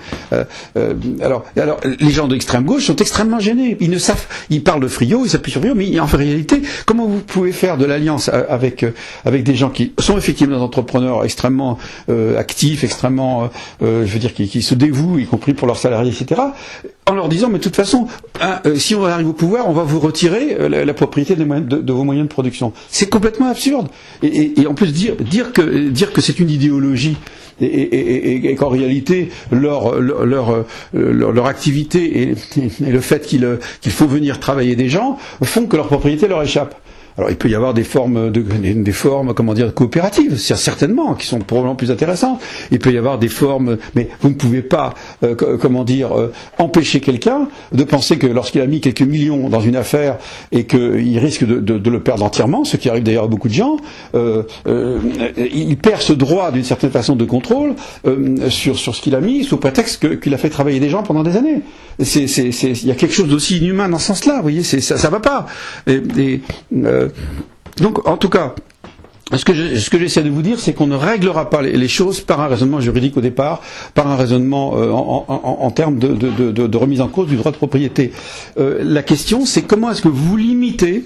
Alors, les gens d'extrême gauche sont extrêmement gênés. Ils parlent de Friot, ils s'appuient sur Friot, mais en réalité, comment vous pouvez faire de l'alliance avec des gens qui sont effectivement des entrepreneurs extrêmement actifs, extrêmement, je veux dire, qui se dévouent, y compris pour leurs salariés, etc., en leur disant, mais de toute façon, si on arrive au pouvoir, on va vous retirer la propriété de vos moyens de production. C'est complètement absurde. Et en plus dire que c'est une idéologie et qu'en réalité leur activité et le fait qu'il faut venir travailler des gens font que leur propriété leur échappe. Alors il peut y avoir des formes comment dire, coopératives, certainement, qui sont probablement plus intéressantes. Il peut y avoir des formes, mais vous ne pouvez pas, empêcher quelqu'un de penser que lorsqu'il a mis quelques millions dans une affaire et qu'il risque de le perdre entièrement, ce qui arrive d'ailleurs à beaucoup de gens, il perd ce droit d'une certaine façon de contrôle sur ce qu'il a mis, sous prétexte qu'il a fait travailler des gens pendant des années. Il y a quelque chose d'aussi inhumain dans ce sens-là, vous voyez, ça va pas. Donc, en tout cas, Ce que j'essaie de vous dire, c'est qu'on ne réglera pas les choses par un raisonnement juridique au départ, par un raisonnement en termes de remise en cause du droit de propriété. La question, c'est comment est-ce que vous limitez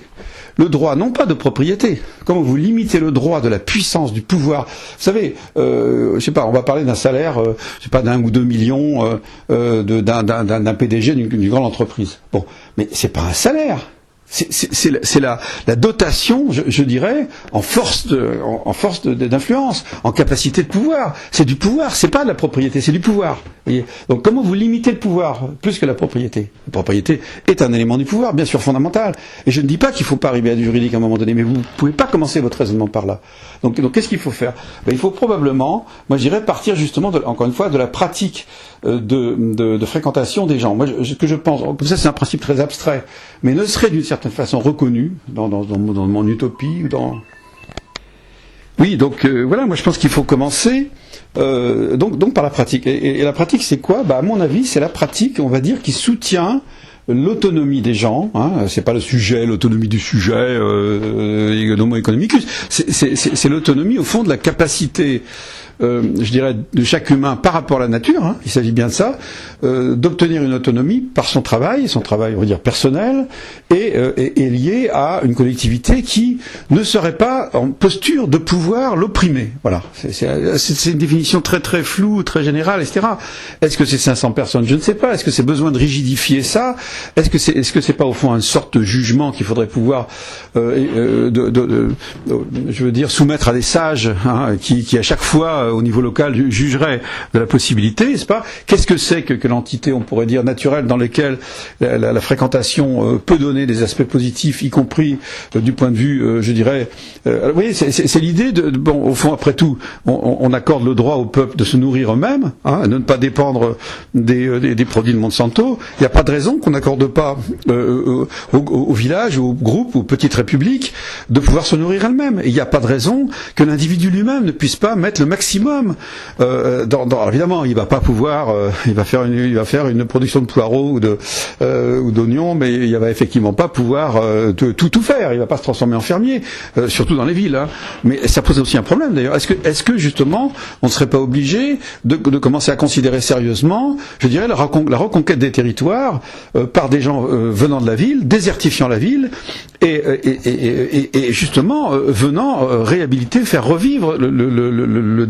le droit, non pas de propriété, comment vous limitez le droit de la puissance, du pouvoir. Vous savez, je sais pas, on va parler d'un salaire, je sais pas, d'1 ou 2 millions d'un PDG d'une grande entreprise. Bon, mais c'est pas un salaire. C'est la dotation, je dirais, en force d'influence, en capacité de pouvoir. C'est du pouvoir, c'est pas de la propriété, c'est du pouvoir. Voyez. Donc comment vous limitez le pouvoir plus que la propriété? La propriété est un élément du pouvoir, bien sûr fondamental. Et je ne dis pas qu'il ne faut pas arriver à du juridique à un moment donné, mais vous ne pouvez pas commencer votre raisonnement par là. Donc qu'est-ce qu'il faut faire? Il faut probablement, moi je dirais, partir justement, encore une fois, de la pratique de fréquentation des gens. Moi, ce que je pense, comme ça c'est un principe très abstrait, mais ne serait d'une certaine façon reconnu dans mon utopie ou dans... Oui, donc voilà, moi je pense qu'il faut commencer donc par la pratique. Et la pratique c'est quoi? À mon avis, c'est la pratique, on va dire, qui soutient l'autonomie des gens, hein, c'est pas le sujet, l'autonomie du sujet, homo economicus, c'est l'autonomie au fond de la capacité, je dirais, de chaque humain par rapport à la nature, hein, il s'agit bien de ça, d'obtenir une autonomie par son travail, on va dire personnel, et lié à une collectivité qui ne serait pas en posture de pouvoir l'opprimer. Voilà, c'est une définition très très floue, très générale, etc. Est-ce que c'est 500 personnes? Je ne sais pas. Est-ce que c'est besoin de rigidifier ça? Est-ce que c'est pas au fond une sorte de jugement qu'il faudrait pouvoir, je veux dire, soumettre à des sages, hein, qui à chaque fois au niveau local jugeraient de la possibilité, n'est-ce pas? Qu'est-ce que c'est que l'entité, on pourrait dire, naturelle dans laquelle la fréquentation peut donner des aspects positifs, y compris du point de vue, je dirais, vous voyez, c'est l'idée bon, au fond, après tout, on accorde le droit au peuple de se nourrir eux-mêmes, hein, de ne pas dépendre des produits de Monsanto. Il n'y a pas de raison qu'on n'accorde pas au village, au groupe, aux petites républiques, de pouvoir se nourrir elles-mêmes. Et il n'y a pas de raison que l'individu lui-même ne puisse pas mettre le maximum alors évidemment, il va pas pouvoir, il va faire une production de poireaux ou d'oignons, mais il va effectivement pas pouvoir tout faire. Il va pas se transformer en fermier, surtout dans les villes. Hein. Mais ça pose aussi un problème d'ailleurs. Est-ce que justement, on ne serait pas obligé de commencer à considérer sérieusement, je dirais, la reconquête des territoires par des gens venant de la ville, désertifiant la ville et justement venant réhabiliter, faire revivre le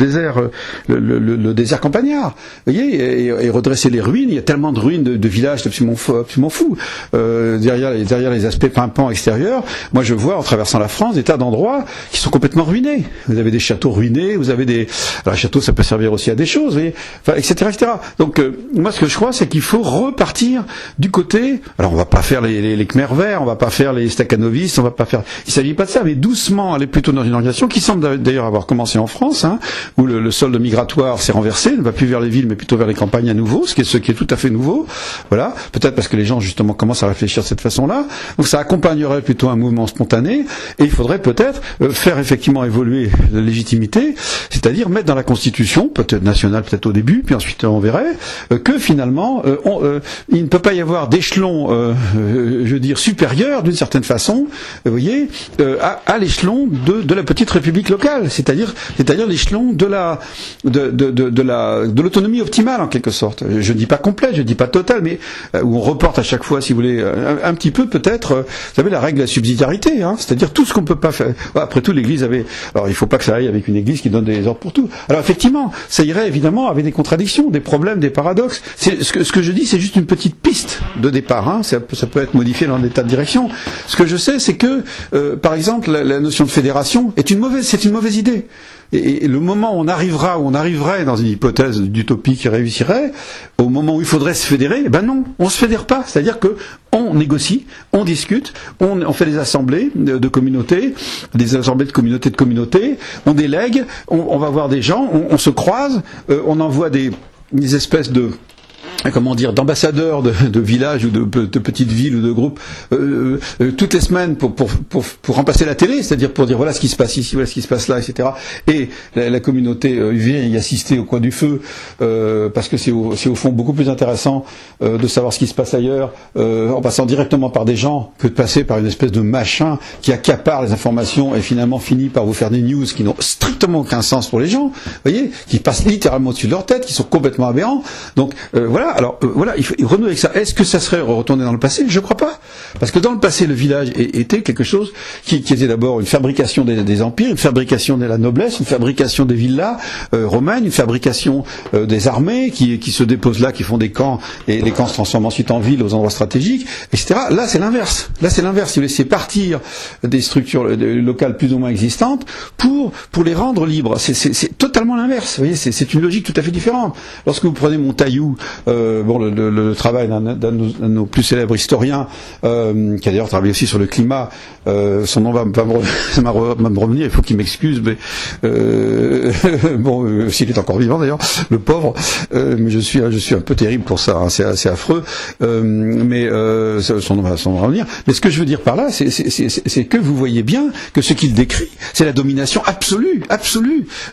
désert campagnard, vous voyez, et redresser les ruines. Il y a tellement de ruines de villages absolument fous. Derrière les aspects pimpants extérieurs, moi je vois en traversant la France des tas d'endroits qui sont complètement ruinés. Vous avez des châteaux ruinés, vous avez des... Alors les châteaux, ça peut servir aussi à des choses, vous voyez, enfin, etc. Donc moi ce que je crois, c'est qu'il faut repartir du côté... Alors on va pas faire les Khmers verts, on va pas faire les stakhanovistes, on va pas faire... Il s'agit pas de ça, mais doucement aller plutôt dans une organisation qui semble d'ailleurs avoir commencé en France, hein, où le solde migratoire s'est renversé, ne va plus vers les villes mais plutôt vers les campagnes à nouveau, ce qui est tout à fait nouveau. Voilà, peut-être parce que les gens justement commencent à réfléchir de cette façon-là. Donc ça accompagnerait plutôt un mouvement spontané, et il faudrait peut-être faire effectivement évoluer la légitimité, c'est-à-dire mettre dans la Constitution, peut-être nationale, peut-être au début, puis ensuite on verrait, que finalement il ne peut pas y avoir d'échelon, je veux dire, supérieur d'une certaine façon, vous voyez, à l'échelon de la petite république locale, c'est-à-dire l'échelon de l'autonomie optimale en quelque sorte. Je ne dis pas complète, je ne dis pas totale, mais où on reporte à chaque fois, si vous voulez, un petit peu peut-être, vous savez, la règle de la subsidiarité, hein, c'est-à-dire tout ce qu'on peut pas faire. Après tout, l'Église avait... Alors il ne faut pas que ça aille avec une Église qui donne des ordres pour tout. Alors effectivement, ça irait évidemment avec des contradictions, des problèmes, des paradoxes. Ce que je dis, c'est juste une petite piste de départ, hein. Ça peut être modifié dans des tas de directions. Ce que je sais, c'est que, par exemple, la notion de fédération c'est une mauvaise idée. Et le moment où on arriverait dans une hypothèse d'utopie qui réussirait, au moment où il faudrait se fédérer, ben non, on se fédère pas. C'est-à-dire que on négocie, on discute, on fait des assemblées de communautés, des assemblées de communautés, on délègue, on va voir des gens, on se croise, on envoie des espèces de comment dire, d'ambassadeurs de villages ou de petites villes ou de groupes toutes les semaines pour remplacer la télé, c'est-à-dire pour dire voilà ce qui se passe ici, voilà ce qui se passe là, etc. Et la communauté vient y assister au coin du feu parce que c'est au fond beaucoup plus intéressant de savoir ce qui se passe ailleurs en passant directement par des gens que de passer par une espèce de machin qui accapare les informations et finalement finit par vous faire des news qui n'ont strictement aucun sens pour les gens, vous voyez, qui passent littéralement au-dessus de leur tête, qui sont complètement aberrants. Donc voilà. Alors voilà, il faut renouer avec ça. Est-ce que ça serait retourner dans le passé? Je crois pas, parce que dans le passé, le village était quelque chose qui était d'abord une fabrication des empires, une fabrication de la noblesse, une fabrication des villas romaines, une fabrication des armées qui se déposent là, qui font des camps, et les camps se transforment ensuite en villes aux endroits stratégiques, etc. Là, c'est l'inverse. Là, c'est l'inverse. Si vous laissez partir des structures locales plus ou moins existantes pour les rendre libres, c'est totalement l'inverse. Vous voyez, c'est une logique tout à fait différente. Lorsque vous prenez Montaillou, le travail d'un de nos plus célèbres historiens, qui a d'ailleurs travaillé aussi sur le climat, son nom va me revenir, il faut qu'il m'excuse, mais bon, s'il est encore vivant d'ailleurs, le pauvre, mais je suis un peu terrible pour ça, hein, c'est assez affreux, mais son nom va revenir. Mais ce que je veux dire par là, c'est que vous voyez bien que ce qu'il décrit, c'est la domination absolue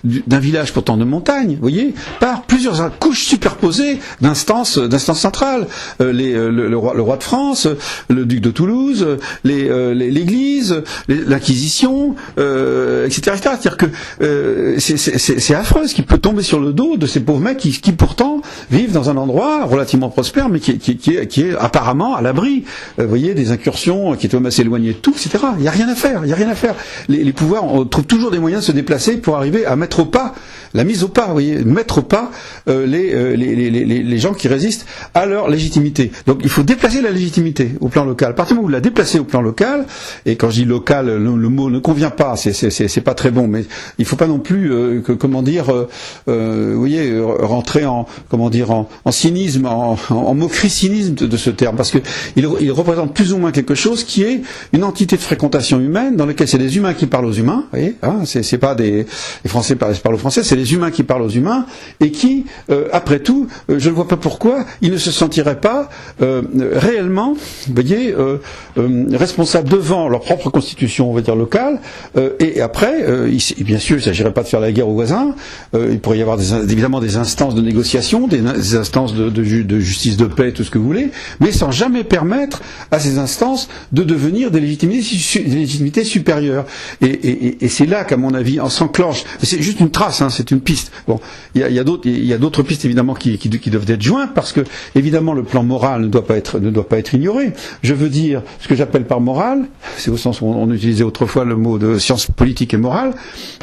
d'un village pourtant de montagne, vous voyez, par plusieurs couches superposées d'instances centrales, le roi de France, le duc de Toulouse, l'Église, l'Inquisition, etc. C'est-à-dire que c'est affreux ce qui peut tomber sur le dos de ces pauvres mecs qui pourtant vivent dans un endroit relativement prospère, mais qui est apparemment à l'abri, vous voyez, des incursions, qui est même assez éloigné de tout, etc. Il n'y a rien à faire. Les pouvoirs trouvent toujours des moyens de se déplacer pour arriver à mettre au pas, la mise au pas, vous voyez, mettre au pas les gens qui résistent à leur légitimité. Donc il faut déplacer la légitimité au plan local. À partir du moment où vous la déplacez au plan local, et quand je dis local, le mot ne convient pas, c'est pas très bon, mais il faut pas non plus, vous voyez, rentrer en cynisme, en moquerie cynisme de ce terme, parce que il représente plus ou moins quelque chose qui est une entité de fréquentation humaine dans laquelle c'est des humains qui parlent aux humains, vous voyez, hein, c'est pas les Français parlent aux Français, c'est les humains qui parlent aux humains, et qui, après tout, je ne vois pas pourquoi ils ne se sentiraient pas réellement, vous voyez, responsables devant leur propre constitution, on va dire locale, et après, bien sûr, il ne s'agirait pas de faire la guerre aux voisins, il pourrait y avoir évidemment des instances de négociation, des instances de justice de paix, tout ce que vous voulez, mais sans jamais permettre à ces instances de devenir des légitimités supérieures. Et c'est là qu'à mon avis, on s'enclenche, c'est juste une trace, hein, c'est une piste. Bon, il y a d'autres pistes évidemment qui doivent être jointes, parce que évidemment le plan moral ne doit pas être ignoré. Je veux dire, ce que j'appelle par morale, c'est au sens où on utilisait autrefois le mot de science politique et morale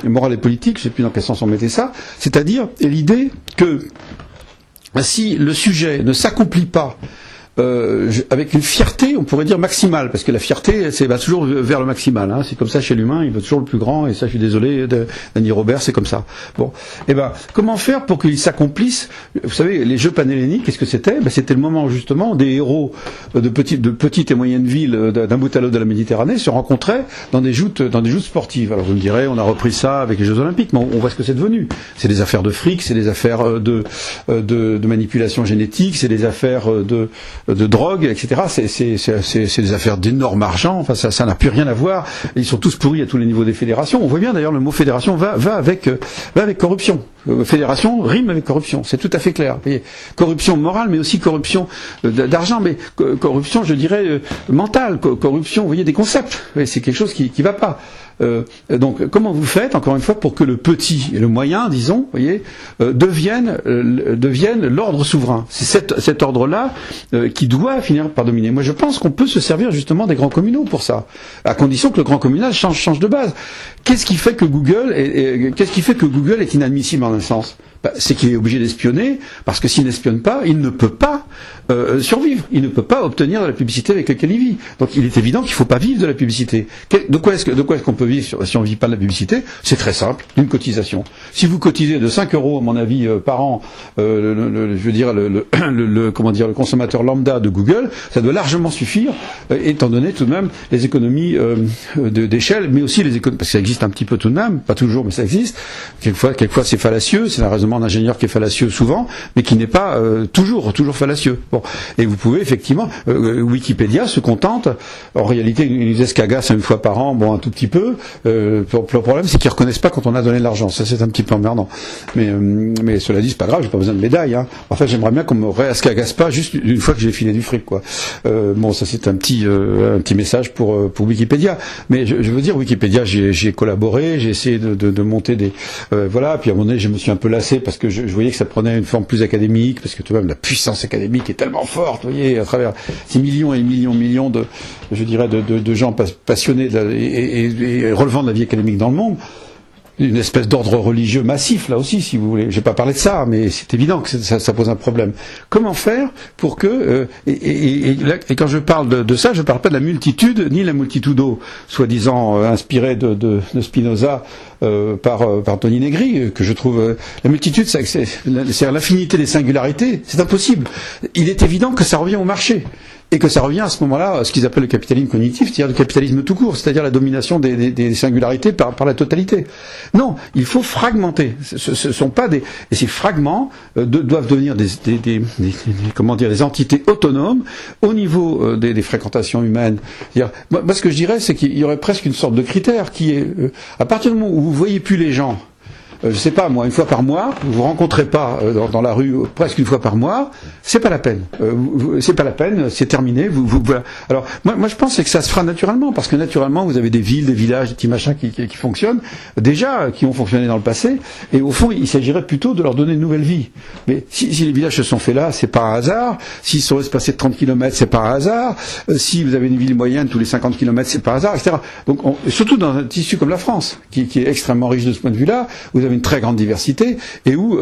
et politique, je ne sais plus dans quel sens on mettait ça, c'est-à-dire l'idée que si le sujet ne s'accomplit pas avec une fierté, on pourrait dire maximale, parce que la fierté, va toujours vers le maximal, hein. C'est comme ça chez l'humain, il veut toujours le plus grand, et ça, je suis désolé, Danny Robert, c'est comme ça. Bon, et comment faire pour qu'il s'accomplisse? Vous savez, les Jeux panhelléniques, qu'est-ce que c'était? C'était le moment justement des héros de petites et moyennes villes d'un bout à l'autre de la Méditerranée se rencontraient dans des joutes sportives. Alors vous me direz, on a repris ça avec les Jeux Olympiques, mais on voit ce que c'est devenu. C'est des affaires de fric, c'est des affaires de manipulation génétique, c'est des affaires de drogue, etc. C'est des affaires d'énorme argent. Enfin, ça n'a plus rien à voir. Ils sont tous pourris à tous les niveaux des fédérations. On voit bien d'ailleurs le mot fédération va avec corruption. Fédération rime avec corruption. C'est tout à fait clair. Et corruption morale, mais aussi corruption d'argent, mais corruption, je dirais, mentale. Corruption, vous voyez, des concepts. C'est quelque chose qui va pas. Donc, comment vous faites, encore une fois, pour que le petit et le moyen, disons, vous voyez, deviennent l'ordre souverain? C'est cet ordre-là qui doit finir par dominer. Moi, je pense qu'on peut se servir justement des grands communaux pour ça, à condition que le grand communal change de base. Qu'est-ce qui fait que Google est inadmissible en un sens? C'est qu'il est obligé d'espionner, parce que s'il n'espionne pas, il ne peut pas survivre. Il ne peut pas obtenir de la publicité avec laquelle il vit. Donc il est évident qu'il ne faut pas vivre de la publicité. De quoi est-ce qu'on peut vivre si on ne vit pas de la publicité? C'est très simple, d'une cotisation. Si vous cotisez de 5 €, à mon avis, par an, le consommateur lambda de Google, ça doit largement suffire, étant donné tout de même les économies d'échelle, mais aussi les économies, parce que ça existe un petit peu tout de même, pas toujours, mais ça existe. Quelquefois c'est fallacieux, c'est la raison raisonnement d'ingénieur qui est fallacieux souvent, mais qui n'est pas toujours fallacieux. Bon, et vous pouvez effectivement, Wikipédia se contente, en réalité, ils nous escagassent une fois par an, bon, un tout petit peu. Le problème, c'est qu'ils reconnaissent pas quand on a donné de l'argent. Ça, c'est un petit peu emmerdant. Mais cela dit, c'est pas grave, j'ai pas besoin de médaille. Hein. En fait, j'aimerais bien qu'on me réescagasse pas juste une fois que j'ai filé du fric, quoi. Bon, ça c'est un petit message pour Wikipédia. Mais je veux dire, Wikipédia, j'ai collaboré, j'ai essayé de monter des voilà. Puis à un moment donné, je me suis un peu lassé parce que je voyais que ça prenait une forme plus académique, parce que tout de même la puissance académique est tellement forte, vous voyez, à travers ces millions et millions de, je dirais, de gens passionnés et relevant de la vie académique dans le monde. Une espèce d'ordre religieux massif, là aussi, si vous voulez. Je vais pas parler de ça, mais c'est évident que ça pose un problème. Comment faire pour que... et quand je parle de ça, je parle pas de la multitude, ni la multitudo, soi-disant inspirée de Spinoza par Tony Negri, que je trouve... la multitude, c'est l'infinité des singularités. C'est impossible. Il est évident que ça revient au marché. Et que ça revient à ce moment-là à ce qu'ils appellent le capitalisme cognitif, c'est-à-dire le capitalisme tout court, c'est-à-dire la domination des singularités par la totalité. Non, il faut fragmenter. Ce sont pas des... Et ces fragments doivent devenir des entités autonomes au niveau des fréquentations humaines. C'est-à-dire, moi, ce que je dirais, c'est qu'il y aurait presque une sorte de critère qui est... à partir du moment où vous voyez plus les gens, je sais pas moi, une fois par mois, vous vous rencontrez pas dans la rue presque une fois par mois, c'est pas la peine. C'est pas la peine, c'est terminé. Voilà. Alors moi je pense que ça se fera naturellement, parce que naturellement vous avez des villes, des villages, des petits machins qui fonctionnent déjà, qui ont fonctionné dans le passé, et au fond il s'agirait plutôt de leur donner une nouvelle vie. Mais si les villages se sont faits là, c'est pas un hasard. S'ils sont espacés de 30 km, c'est pas un hasard. Si vous avez une ville moyenne tous les 50 km, c'est pas un hasard, etc. Donc surtout dans un tissu comme la France, qui est extrêmement riche de ce point de vue-là, vous avez une très grande diversité, et où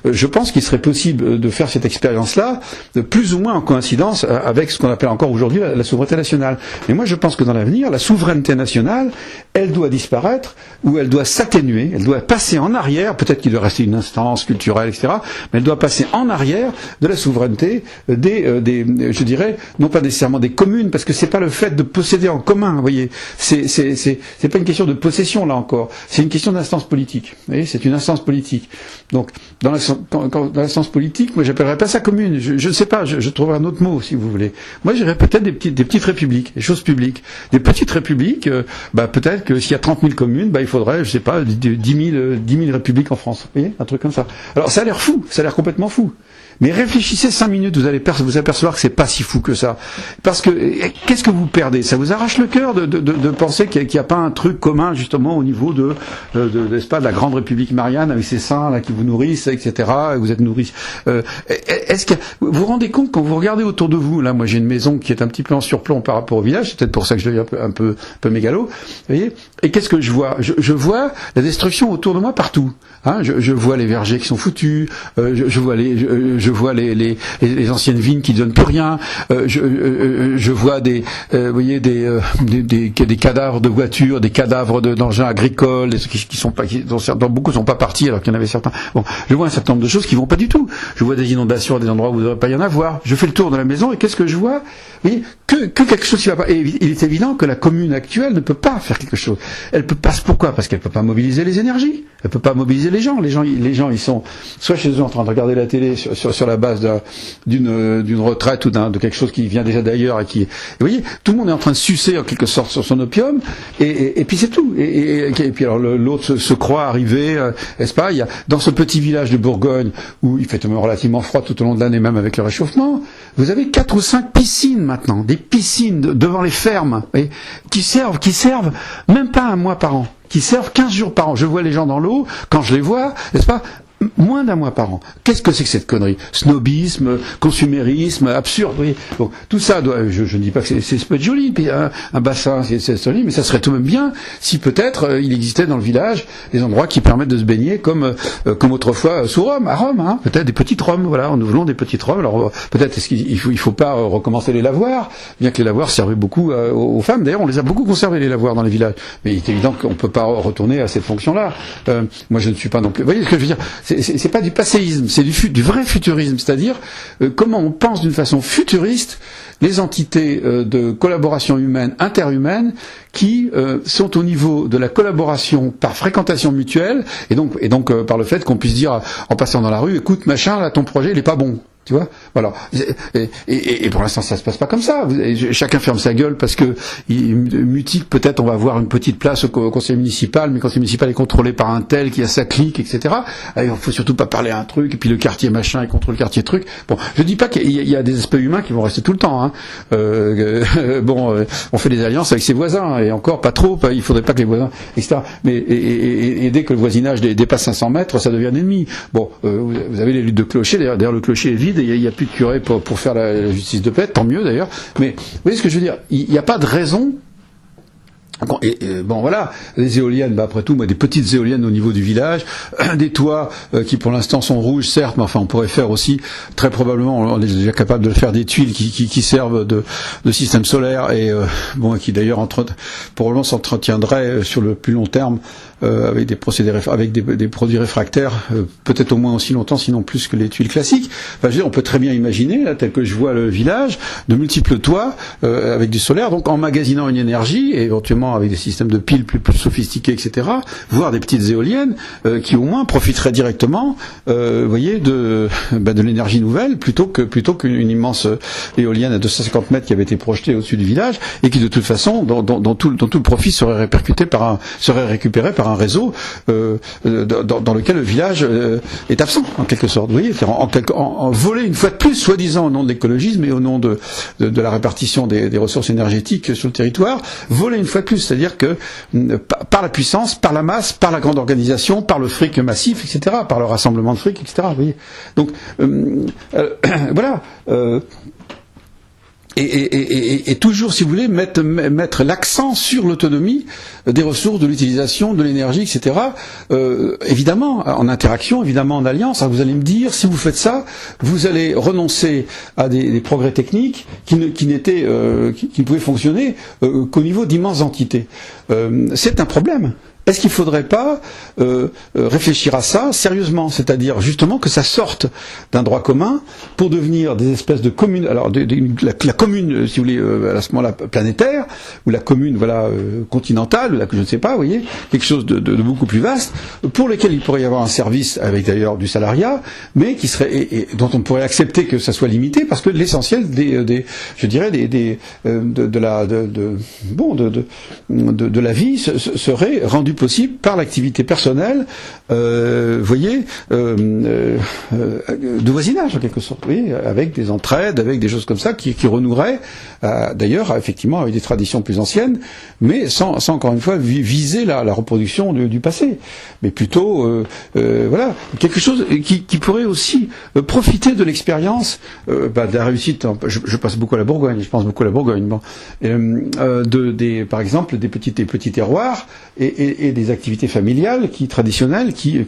je pense qu'il serait possible de faire cette expérience-là, plus ou moins en coïncidence avec ce qu'on appelle encore aujourd'hui la souveraineté nationale. Mais moi je pense que dans l'avenir, la souveraineté nationale, elle doit disparaître, ou elle doit s'atténuer, elle doit passer en arrière, peut-être qu'il doit rester une instance culturelle, etc., mais elle doit passer en arrière de la souveraineté je dirais, non pas nécessairement des communes, parce que c'est pas le fait de posséder en commun, vous voyez, c'est pas une question de possession là encore, c'est une question d'instance politique, vous voyez, c'est une instance politique. Donc, dans l'instance politique, moi, j'appellerais pas ça commune. Je ne sais pas, je trouverai un autre mot, si vous voulez. Moi, j'irais peut-être des petites républiques, des choses publiques. Des petites républiques, peut-être que s'il y a 30 000 communes, il faudrait, je sais pas, 10 000 républiques en France. Vous voyez, un truc comme ça. Alors, ça a l'air fou, ça a l'air complètement fou. Mais réfléchissez 5 minutes, vous allez vous apercevoir que c'est pas si fou que ça. Parce que, qu'est-ce que vous perdez? Ça vous arrache le cœur de penser qu'il n'y a pas un truc commun, justement, au niveau n'est-ce pas, de la grande République Marianne, avec ses saints, là, qui vous nourrissent, etc., et vous êtes nourris. Est-ce que, vous vous rendez compte, quand vous regardez autour de vous, là, moi, j'ai une maison qui est un petit peu en surplomb par rapport au village, c'est peut-être pour ça que je deviens un peu mégalo, vous voyez? Et qu'est-ce que je vois? Je vois la destruction autour de moi partout. Hein, je vois les vergers qui sont foutus, je vois les anciennes vignes qui ne donnent plus rien, je vois des cadavres de voitures, des cadavres d'engins agricoles, dont beaucoup sont pas partis alors qu'il y en avait certains. Bon, je vois un certain nombre de choses qui vont pas du tout. Je vois des inondations à des endroits où il ne devrait pas y en avoir. Je fais le tour de la maison et qu'est-ce que je vois? Vous voyez, que quelque chose qui va pas. Et il est évident que la commune actuelle ne peut pas faire quelque chose. Elle peut pas. Pourquoi? Parce qu'elle peut pas mobiliser les énergies. Elle peut pas mobiliser les gens. Les gens, ils sont soit chez eux en train de regarder la télé sur la base d'une retraite ou de quelque chose qui vient déjà d'ailleurs et vous voyez, tout le monde est en train de sucer en quelque sorte sur son opium et puis c'est tout. Et puis alors l'autre se croit arrivé, n'est-ce pas? Il y a dans ce petit village de Bourgogne où il fait relativement froid tout au long de l'année, même avec le réchauffement, vous avez 4 ou 5 piscines maintenant, des piscines devant les fermes, vous voyez, qui servent même pas un mois par an, qui servent 15 jours par an. Je vois les gens dans l'eau, quand je les vois, n'est-ce pas? Moins d'un mois par an. Qu'est-ce que c'est que cette connerie? Snobisme, consumérisme, absurde. Vous voyez. Donc, tout ça doit. Je ne dis pas que c'est pas joli, un bassin, c'est joli, mais ça serait tout de même bien si peut-être il existait dans le village des endroits qui permettent de se baigner comme autrefois sous Rome, à Rome, hein, peut-être des petites Roms. Voilà, nous voulons des petites Roms. Alors peut-être est-ce qu'il faut pas recommencer les lavoirs, bien que les lavoirs servaient beaucoup aux femmes. D'ailleurs, on les a beaucoup conservés les lavoirs dans les villages. Mais il est évident qu'on peut pas retourner à cette fonction-là. Moi, je ne suis pas donc. Vous voyez ce que je veux dire? c'est pas du passéisme, c'est du vrai futurisme, c'est-à-dire comment on pense d'une façon futuriste les entités de collaboration humaine, interhumaine, qui sont au niveau de la collaboration par fréquentation mutuelle, et donc par le fait qu'on puisse dire en passant dans la rue, écoute machin, là ton projet il est pas bon. Tu vois, voilà. Et pour l'instant, ça se passe pas comme ça. Chacun ferme sa gueule parce que mutique, peut-être, on va avoir une petite place au conseil municipal, mais le conseil municipal est contrôlé par un tel qui a sa clique, etc. Il faut surtout pas parler à un truc, et puis le quartier machin est contre le quartier truc. Bon, je dis pas qu'il y a des aspects humains qui vont rester tout le temps. Hein. On fait des alliances avec ses voisins, et encore pas trop. Il faudrait pas que les voisins, etc. Mais et dès que le voisinage dépasse 500 mètres, ça devient un ennemi. Bon, vous avez les luttes de clochers. D'ailleurs, le clocher est vide. Il n'y a plus de curé pour faire la justice de paix, tant mieux d'ailleurs. Mais vous voyez ce que je veux dire, il n'y a pas de raison. Bon voilà, les éoliennes, après tout, des petites éoliennes au niveau du village, des toits qui pour l'instant sont rouges, certes, mais enfin on pourrait faire aussi, très probablement, on est déjà capable de faire des tuiles qui servent de système solaire et qui d'ailleurs probablement s'entretiendraient sur le plus long terme avec des procédés avec des produits réfractaires, peut-être au moins aussi longtemps, sinon plus que les tuiles classiques. Enfin, je veux dire, on peut très bien imaginer, là, tel que je vois le village, de multiples toits avec du solaire, donc emmagasinant une énergie, et éventuellement avec des systèmes de piles plus sophistiqués, etc., voire des petites éoliennes qui au moins profiteraient directement, voyez, de l'énergie nouvelle plutôt qu'une immense éolienne à 250 mètres qui avait été projetée au-dessus du village et qui de toute façon, dont tout le profit serait répercuté serait récupéré par un réseau dans lequel le village est absent en quelque sorte. Vous voyez, en voler une fois de plus, soi-disant au nom de l'écologisme et au nom de la répartition des ressources énergétiques sur le territoire, voler une fois de plus, c'est-à-dire que par la puissance, par la masse, par la grande organisation, par le fric massif, etc., par le rassemblement de fric, etc. Vous voyez. Donc voilà. Et toujours, si vous voulez, mettre l'accent sur l'autonomie des ressources, de l'utilisation, de l'énergie, etc. Évidemment, en interaction, évidemment en alliance. Alors vous allez me dire, si vous faites ça, vous allez renoncer à des progrès techniques qui ne pouvaient fonctionner qu'au niveau d'immenses entités. C'est un problème. Est-ce qu'il ne faudrait pas réfléchir à ça sérieusement, c'est-à-dire justement que ça sorte d'un droit commun pour devenir des espèces de communes, alors la commune, si vous voulez, à ce moment-là planétaire, ou la commune continentale, ou je ne sais pas, vous voyez, quelque chose de beaucoup plus vaste, pour lequel il pourrait y avoir un service avec d'ailleurs du salariat, mais qui serait et dont on pourrait accepter que ça soit limité, parce que l'essentiel de la vie serait rendu possible par l'activité personnelle, voyez, de voisinage en quelque sorte, oui, avec des entraides, avec des choses comme ça qui renoueraient, d'ailleurs, effectivement, avec des traditions plus anciennes, mais sans encore une fois viser la reproduction du passé, mais plutôt, voilà, quelque chose qui pourrait aussi profiter de l'expérience, de la réussite. Je passe beaucoup à la Bourgogne, je pense beaucoup à la Bourgogne, par exemple, des petits terroirs et des activités familiales traditionnelles qui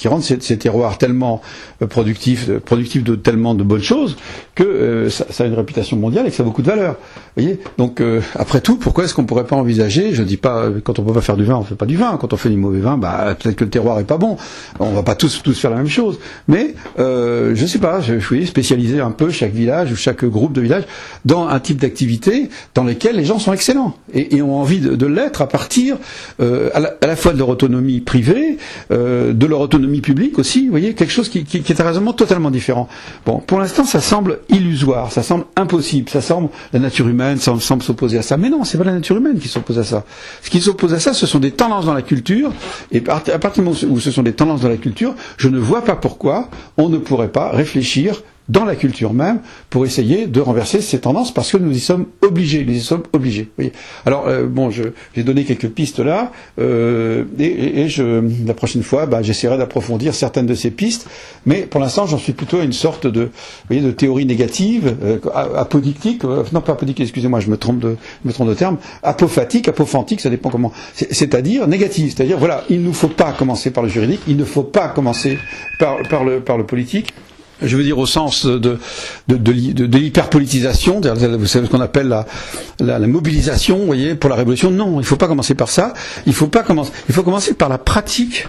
rendent ces terroirs tellement productifs de tellement de bonnes choses que ça a une réputation mondiale et que ça a beaucoup de valeur. Vous voyez, donc après tout, pourquoi est-ce qu'on pourrait pas envisager, je dis pas quand on peut pas faire du vin, on fait pas du vin, quand on fait du mauvais vin, peut-être que le terroir est pas bon, on va pas tous faire la même chose, mais je sais pas, je suis spécialisé un peu chaque village ou chaque groupe de village dans un type d'activité dans lesquelles les gens sont excellents et ont envie de l'être à partir à la fois de leur autonomie privée, de leur autonomie publique aussi, vous voyez, quelque chose qui est un raisonnement totalement différent. Bon, pour l'instant, ça semble illusoire, ça semble impossible, ça semble la nature humaine semble s'opposer à ça. Mais non, c'est pas la nature humaine qui s'oppose à ça. Ce qui s'oppose à ça, ce sont des tendances dans la culture, et à partir du moment où ce sont des tendances dans la culture, je ne vois pas pourquoi on ne pourrait pas réfléchir dans la culture même, pour essayer de renverser ces tendances, parce que nous y sommes obligés, Vous voyez. Alors, j'ai donné quelques pistes là, et la prochaine fois, j'essaierai d'approfondir certaines de ces pistes, mais pour l'instant, j'en suis plutôt à une sorte de théorie négative, apodictique, non pas apodictique, excusez-moi, je me trompe de terme, apophantique, ça dépend comment, c'est-à-dire négative, c'est-à-dire, voilà, il ne faut pas commencer par le juridique, il ne faut pas commencer par le politique. Je veux dire au sens de l'hyperpolitisation, vous savez ce qu'on appelle la mobilisation, vous voyez, pour la révolution. Non, il ne faut pas commencer par ça. Il faut commencer par la pratique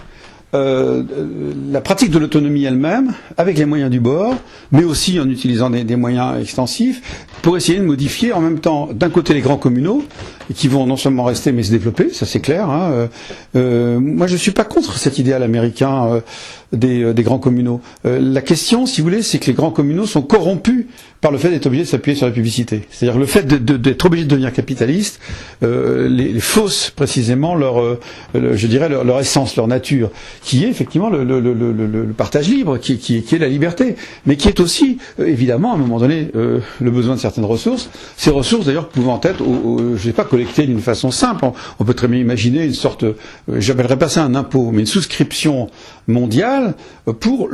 la pratique de l'autonomie elle-même, avec les moyens du bord, mais aussi en utilisant des moyens extensifs, pour essayer de modifier en même temps, d'un côté, les grands communaux, qui vont non seulement rester, mais se développer, ça c'est clair. Hein. Moi, je suis pas contre cet idéal américain des grands communaux. La question, si vous voulez, c'est que les grands communaux sont corrompus par le fait d'être obligés de s'appuyer sur la publicité. C'est-à-dire le fait d'être obligé de devenir capitaliste, les fausse précisément je dirais leur essence, leur nature, qui est effectivement le partage libre, qui est la liberté, mais qui est aussi évidemment à un moment donné le besoin de certaines ressources. Ces ressources d'ailleurs pouvant être, je sais pas, collectées d'une façon simple. On peut très bien imaginer une sorte, j'appellerais pas ça un impôt, mais une souscription mondiale pour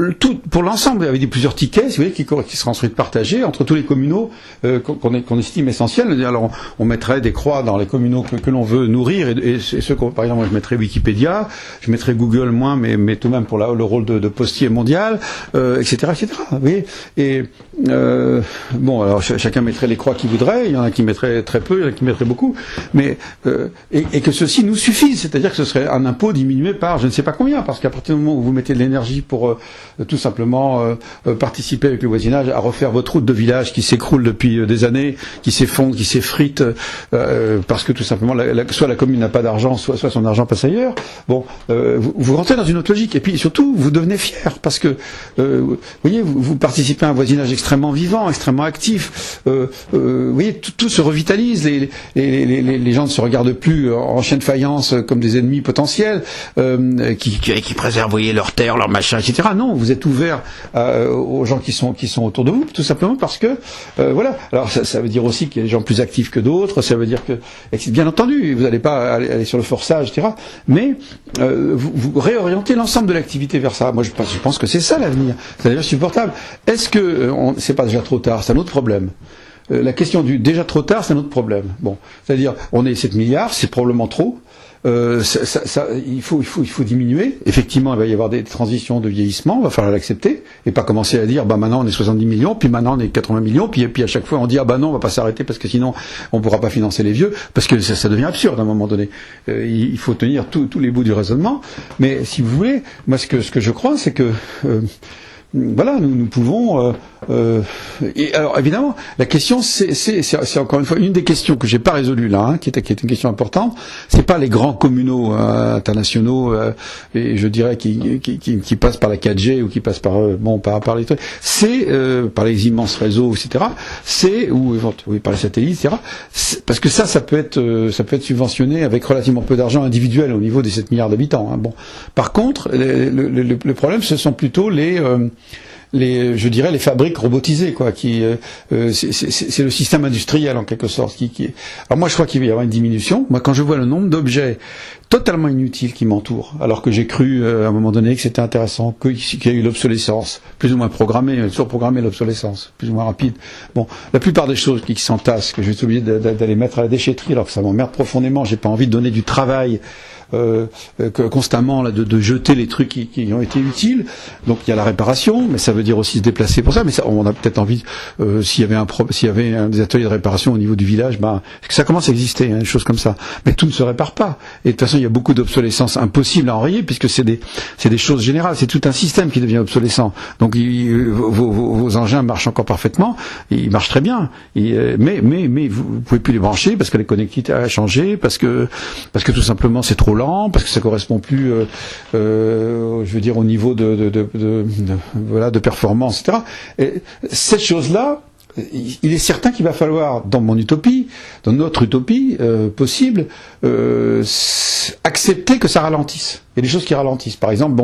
l'ensemble, avec plusieurs tickets, si vous voulez, qui seraient ensuite partagés entre tous les communaux qu'on estime essentiels. Alors on mettrait des croix dans les communaux que l'on veut nourrir, et ceux par exemple, je mettrais Wikipédia, je mettrais Google moins, mais tout de même pour le rôle de postier mondial, etc., etc. Vous voyez. Et bon, alors chacun mettrait les croix qu'il voudrait. Il y en a qui mettraient très peu, il y en a qui mettraient beaucoup, mais et que ceci nous suffise, c'est-à-dire que ce serait un impôt diminué par je ne sais pas combien, parce qu'à partir du moment où vous mettez de l'énergie pour tout simplement participer avec le voisinage à refaire votre route de village qui s'écroule depuis des années, qui s'effondre, qui s'effrite, parce que tout simplement soit la commune n'a pas d'argent, soit son argent passe ailleurs. Bon, vous rentrez dans une autre logique, et puis surtout vous devenez fier, parce que vous voyez, vous participez à un voisinage extrêmement vivant, extrêmement actif. Vous voyez, tout se revitalise, les gens ne se regardent plus en chien de faïence comme des ennemis potentiels, qui préservent, vous voyez, leur terre, leur machin, etc. Non, vous êtes ouvert aux gens qui sont autour de vous, tout simplement parce que voilà. Alors ça veut dire aussi qu'il y a des gens plus actifs que d'autres. Ça veut dire que, bien entendu, vous n'allez pas aller sur le forçage, etc. Mais vous réorientez l'ensemble de l'activité vers ça. Moi, je pense que c'est ça l'avenir. C'est d'ailleurs supportable. Est-ce que c'est pas déjà trop tard? C'est un autre problème. La question du déjà trop tard, c'est un autre problème. Bon, c'est-à-dire, on est 7 milliards, c'est probablement trop. Il faut diminuer. Effectivement, il va y avoir des transitions de vieillissement, il va falloir l'accepter, et pas commencer à dire, bah maintenant on est 70 millions, puis maintenant on est 80 millions, puis à chaque fois on dit, ah bah non, on va pas s'arrêter parce que sinon on pourra pas financer les vieux, parce que ça devient absurde à un moment donné. Il faut tenir tous les bouts du raisonnement, mais si vous voulez, moi ce que je crois, c'est que voilà, nous pouvons. Et alors évidemment, la question, c'est encore une fois une des questions que j'ai pas résolues là, hein, qui est une question importante. C'est pas les grands communaux internationaux, et je dirais qui passent par la 4G ou qui passent par par les trucs. C'est par les immenses réseaux, etc. Oui, par les satellites, etc. Parce que ça peut être subventionné avec relativement peu d'argent individuel au niveau des 7 milliards d'habitants. Hein. Bon, par contre, le problème, ce sont plutôt je dirais les fabriques robotisées, quoi, c'est le système industriel en quelque sorte Alors moi je crois qu'il va y avoir une diminution. Moi quand je vois le nombre d'objets totalement inutiles qui m'entourent, alors que j'ai cru à un moment donné que c'était intéressant, qu'il y a eu l'obsolescence, plus ou moins programmée, toujours programmée l'obsolescence, plus ou moins rapide. Bon, la plupart des choses qui s'entassent, que je vais être obligé d'aller mettre à la déchetterie, alors que ça m'emmerde profondément, j'ai pas envie de donner du travail constamment là, de jeter les trucs qui ont été utiles. Donc il y a la réparation, mais ça veut dire aussi se déplacer pour ça. Mais ça, on a peut-être envie, s'il y avait des ateliers de réparation au niveau du village, ça commence à exister, hein, des choses comme ça. Mais tout ne se répare pas. Et de toute façon, il y a beaucoup d'obsolescence impossible à enrayer, puisque c'est des choses générales. C'est tout un système qui devient obsolescent. Donc vos engins marchent encore parfaitement, ils marchent très bien. Mais vous pouvez plus les brancher parce que les connectivités ont changé, parce que tout simplement c'est trop lent, parce que ça correspond plus, je veux dire, au niveau de performance, etc. Et cette chose-là, il est certain qu'il va falloir, dans mon utopie, dans notre utopie possible, accepter que ça ralentisse. Il y a des choses qui ralentissent. Par exemple,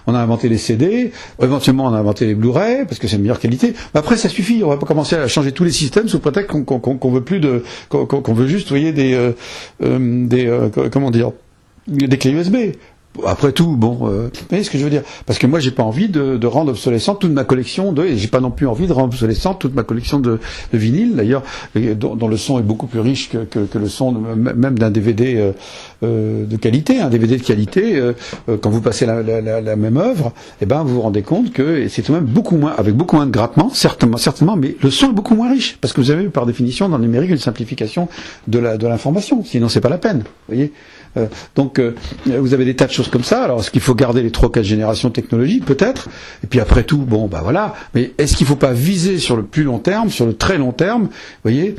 on a inventé les CD, éventuellement on a inventé les Blu-ray parce que c'est de meilleure qualité. Mais après, ça suffit. On va pas commencer à changer tous les systèmes sous prétexte qu'on veut plus qu'on veut juste, vous voyez, comment dire, des clés USB. Après tout, vous voyez ce que je veux dire? Parce que moi, j'ai pas envie de rendre obsolescente toute ma collection et j'ai pas non plus envie de rendre obsolescente toute ma collection de vinyles, d'ailleurs, dont le son est beaucoup plus riche que le son même d'un DVD de qualité. Un DVD de qualité, quand vous passez la même œuvre, vous vous rendez compte que c'est tout de même beaucoup moins, avec beaucoup moins de grattement, certainement, mais le son est beaucoup moins riche, parce que vous avez par définition dans le numérique une simplification de l'information. Sinon, c'est pas la peine. Vous voyez? Donc vous avez des tas de choses comme ça. Alors est-ce qu'il faut garder les 3 ou 4 générations technologiques peut-être? Et puis après tout, bon bah voilà. Mais est-ce qu'il ne faut pas viser sur le plus long terme, sur le très long terme, vous voyez,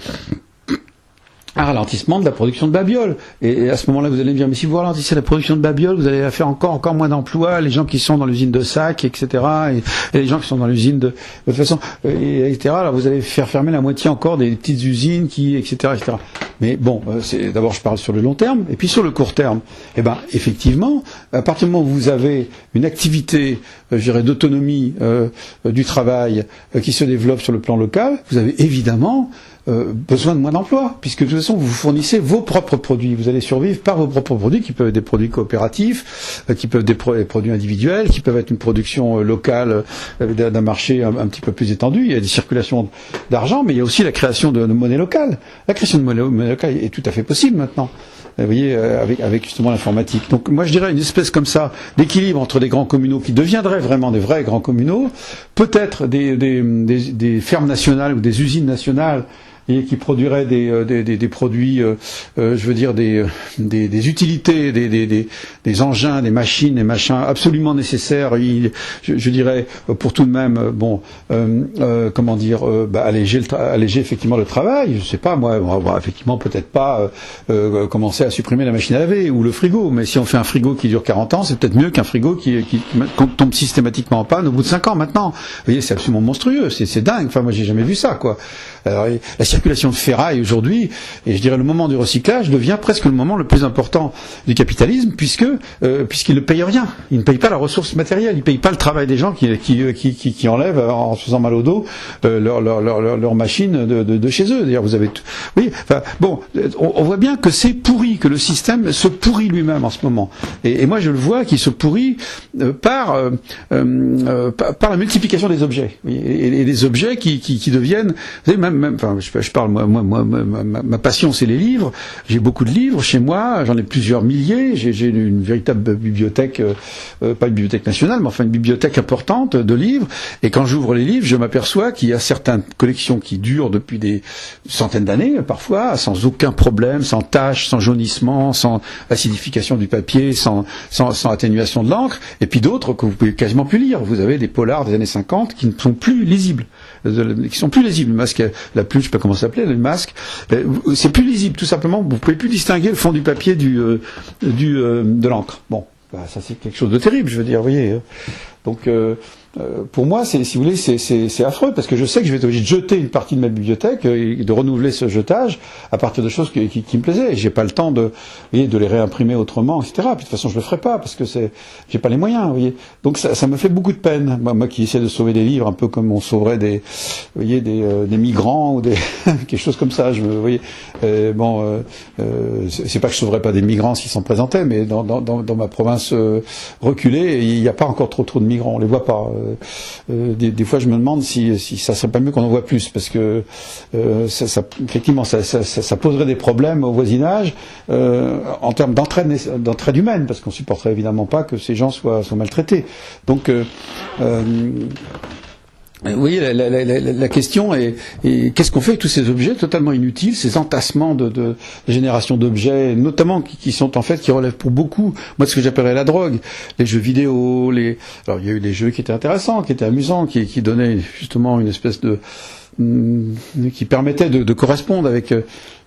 un ralentissement de la production de babioles. Et à ce moment-là, vous allez me dire, mais si vous ralentissez la production de babioles, vous allez faire encore moins d'emplois, les gens qui sont dans l'usine de sac, etc., et les gens qui sont dans l'usine de toute façon, etc., alors vous allez faire fermer la moitié encore des petites usines etc., etc. Mais bon, d'abord je parle sur le long terme, et puis sur le court terme. Eh ben, effectivement, à partir du moment où vous avez une activité, je dirais, d'autonomie du travail qui se développe sur le plan local, vous avez évidemment besoin de moins d'emplois, puisque de toute façon vous fournissez vos propres produits, vous allez survivre par vos propres produits, qui peuvent être des produits coopératifs, qui peuvent être des produits individuels, qui peuvent être une production locale d'un marché un petit peu plus étendu. Il y a des circulations d'argent, mais il y a aussi la création de monnaie locale. La création de monnaie locale est tout à fait possible maintenant. Vous voyez, avec justement l'informatique. Donc moi je dirais une espèce comme ça d'équilibre entre des grands communaux qui deviendraient vraiment des vrais grands communaux, peut-être des fermes nationales ou des usines nationales et qui produiraient des produits, je veux dire des utilités, des engins, des machines, des machins absolument nécessaires. Je dirais pour tout de même, bon, comment dire, alléger effectivement le travail. Je sais pas, moi, on va effectivement peut-être pas commencer à supprimer la machine à laver ou le frigo. Mais si on fait un frigo qui dure 40 ans, c'est peut-être mieux qu'un frigo qui tombe systématiquement en panne au bout de 5 ans maintenant. Vous voyez, c'est absolument monstrueux, c'est dingue. Enfin, moi, j'ai jamais vu ça, quoi. Alors, la circulation de ferraille aujourd'hui, et je dirais le moment du recyclage, devient presque le moment le plus important du capitalisme, puisqu'il ne paye rien. Il ne paye pas la ressource matérielle, il ne paye pas le travail des gens qui enlèvent, en se faisant mal au dos, leur machine de chez eux. D'ailleurs, vous avez oui, enfin, bon, on voit bien que c'est pourri, que le système se pourrit lui-même en ce moment. Et moi, je le vois qu'il se pourrit par la multiplication des objets. Et les objets qui deviennent, vous savez, enfin, je parle, moi, ma passion, c'est les livres. J'ai beaucoup de livres chez moi, j'en ai plusieurs milliers. J'ai une véritable bibliothèque, pas une bibliothèque nationale, mais enfin une bibliothèque importante de livres. Et quand j'ouvre les livres, je m'aperçois qu'il y a certaines collections qui durent depuis des centaines d'années, parfois, sans aucun problème, sans taches, sans jaunissement, sans acidification du papier, sans atténuation de l'encre. Et puis d'autres que vous pouvez quasiment plus lire. Vous avez des polars des années 50 qui ne sont plus lisibles. Qui sont plus lisibles. Le masque, la plume, je sais pas comment ça s'appelait, le masque, c'est plus lisible, tout simplement. Vous pouvez plus distinguer le fond du papier de l'encre. Bon, bah, ça c'est quelque chose de terrible, je veux dire, vous voyez. Donc, pour moi, si vous voulez, c'est affreux, parce que je sais que je vais être obligé de jeter une partie de ma bibliothèque et de renouveler ce jetage à partir de choses qui me plaisaient. Et j'ai pas le temps de les réimprimer autrement, etc. Puis de toute façon, je le ferai pas, parce que j'ai pas les moyens, vous voyez. Donc ça me fait beaucoup de peine. Moi qui essaie de sauver des livres, un peu comme on sauverait des migrants ou quelque chose comme ça. Vous voyez. C'est pas que je sauverais pas des migrants s'ils s'en présentaient, mais dans ma province reculée, il n'y a pas encore trop de migrants. On les voit pas. Des fois, je me demande si ça serait pas mieux qu'on en voit plus, parce que effectivement, ça poserait des problèmes au voisinage en termes d'entraide humaine, parce qu'on supporterait évidemment pas que ces gens soient maltraités. Donc, vous voyez, la question est qu'est-ce qu'on fait avec tous ces objets totalement inutiles, ces entassements de génération d'objets, notamment qui sont en fait, qui relèvent pour beaucoup, moi, de ce que j'appellerais la drogue, les jeux vidéo, alors il y a eu des jeux qui étaient intéressants, qui étaient amusants, qui donnaient justement une espèce qui permettait de correspondre avec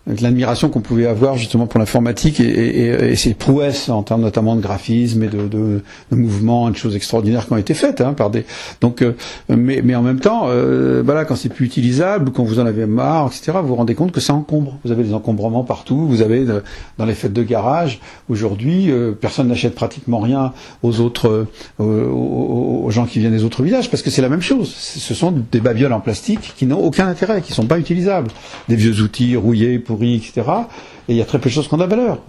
l'admiration qu'on pouvait avoir justement pour l'informatique et ses prouesses en termes notamment de graphisme et de mouvements, de choses extraordinaires qui ont été faites par des. Donc, mais en même temps, voilà, quand c'est plus utilisable, quand vous en avez marre, etc., vous vous rendez compte que ça encombre. Vous avez des encombrements partout. Vous avez dans les fêtes de garage aujourd'hui, personne n'achète pratiquement rien aux gens qui viennent des autres villages, parce que c'est la même chose. Ce sont des babioles en plastique qui n'ont aucun intérêt, qui sont pas utilisables, des vieux outils rouillés, pourris, etc. Et il y a très peu de choses qui ont de la valeur.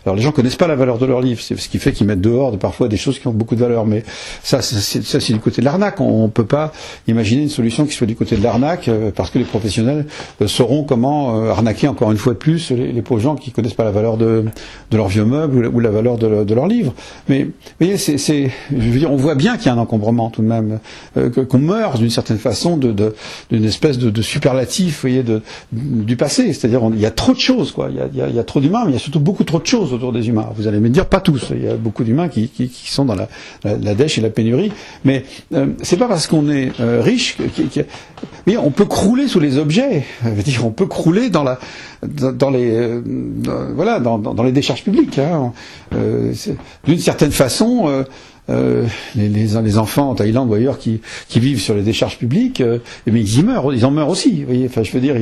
Alors les gens connaissent pas la valeur de leurs livres, c'est ce qui fait qu'ils mettent dehors parfois des choses qui ont beaucoup de valeur. Mais ça c'est du côté de l'arnaque. On peut pas imaginer une solution qui soit du côté de l'arnaque, parce que les professionnels sauront comment arnaquer encore une fois de plus les pauvres gens qui connaissent pas la valeur de leurs vieux meubles ou la valeur de leurs livres. Mais vous voyez, je veux dire, on voit bien qu'il y a un encombrement tout de même, qu'on meurt d'une certaine façon d'une espèce de superlatif, vous voyez, du passé. C'est-à-dire il y a trop de choses, quoi. y a trop d'humains, mais il y a surtout beaucoup trop de choses autour des humains. Vous allez me dire, pas tous. Il y a beaucoup d'humains qui sont dans la dèche et la pénurie. Mais c'est pas parce qu'on est riche oui, on peut crouler sous les objets. On peut crouler dans les décharges publiques. Hein. D'une certaine façon. Les enfants en Thaïlande ou ailleurs qui vivent sur les décharges publiques, mais ils en meurent aussi. Vous voyez, enfin, je veux dire,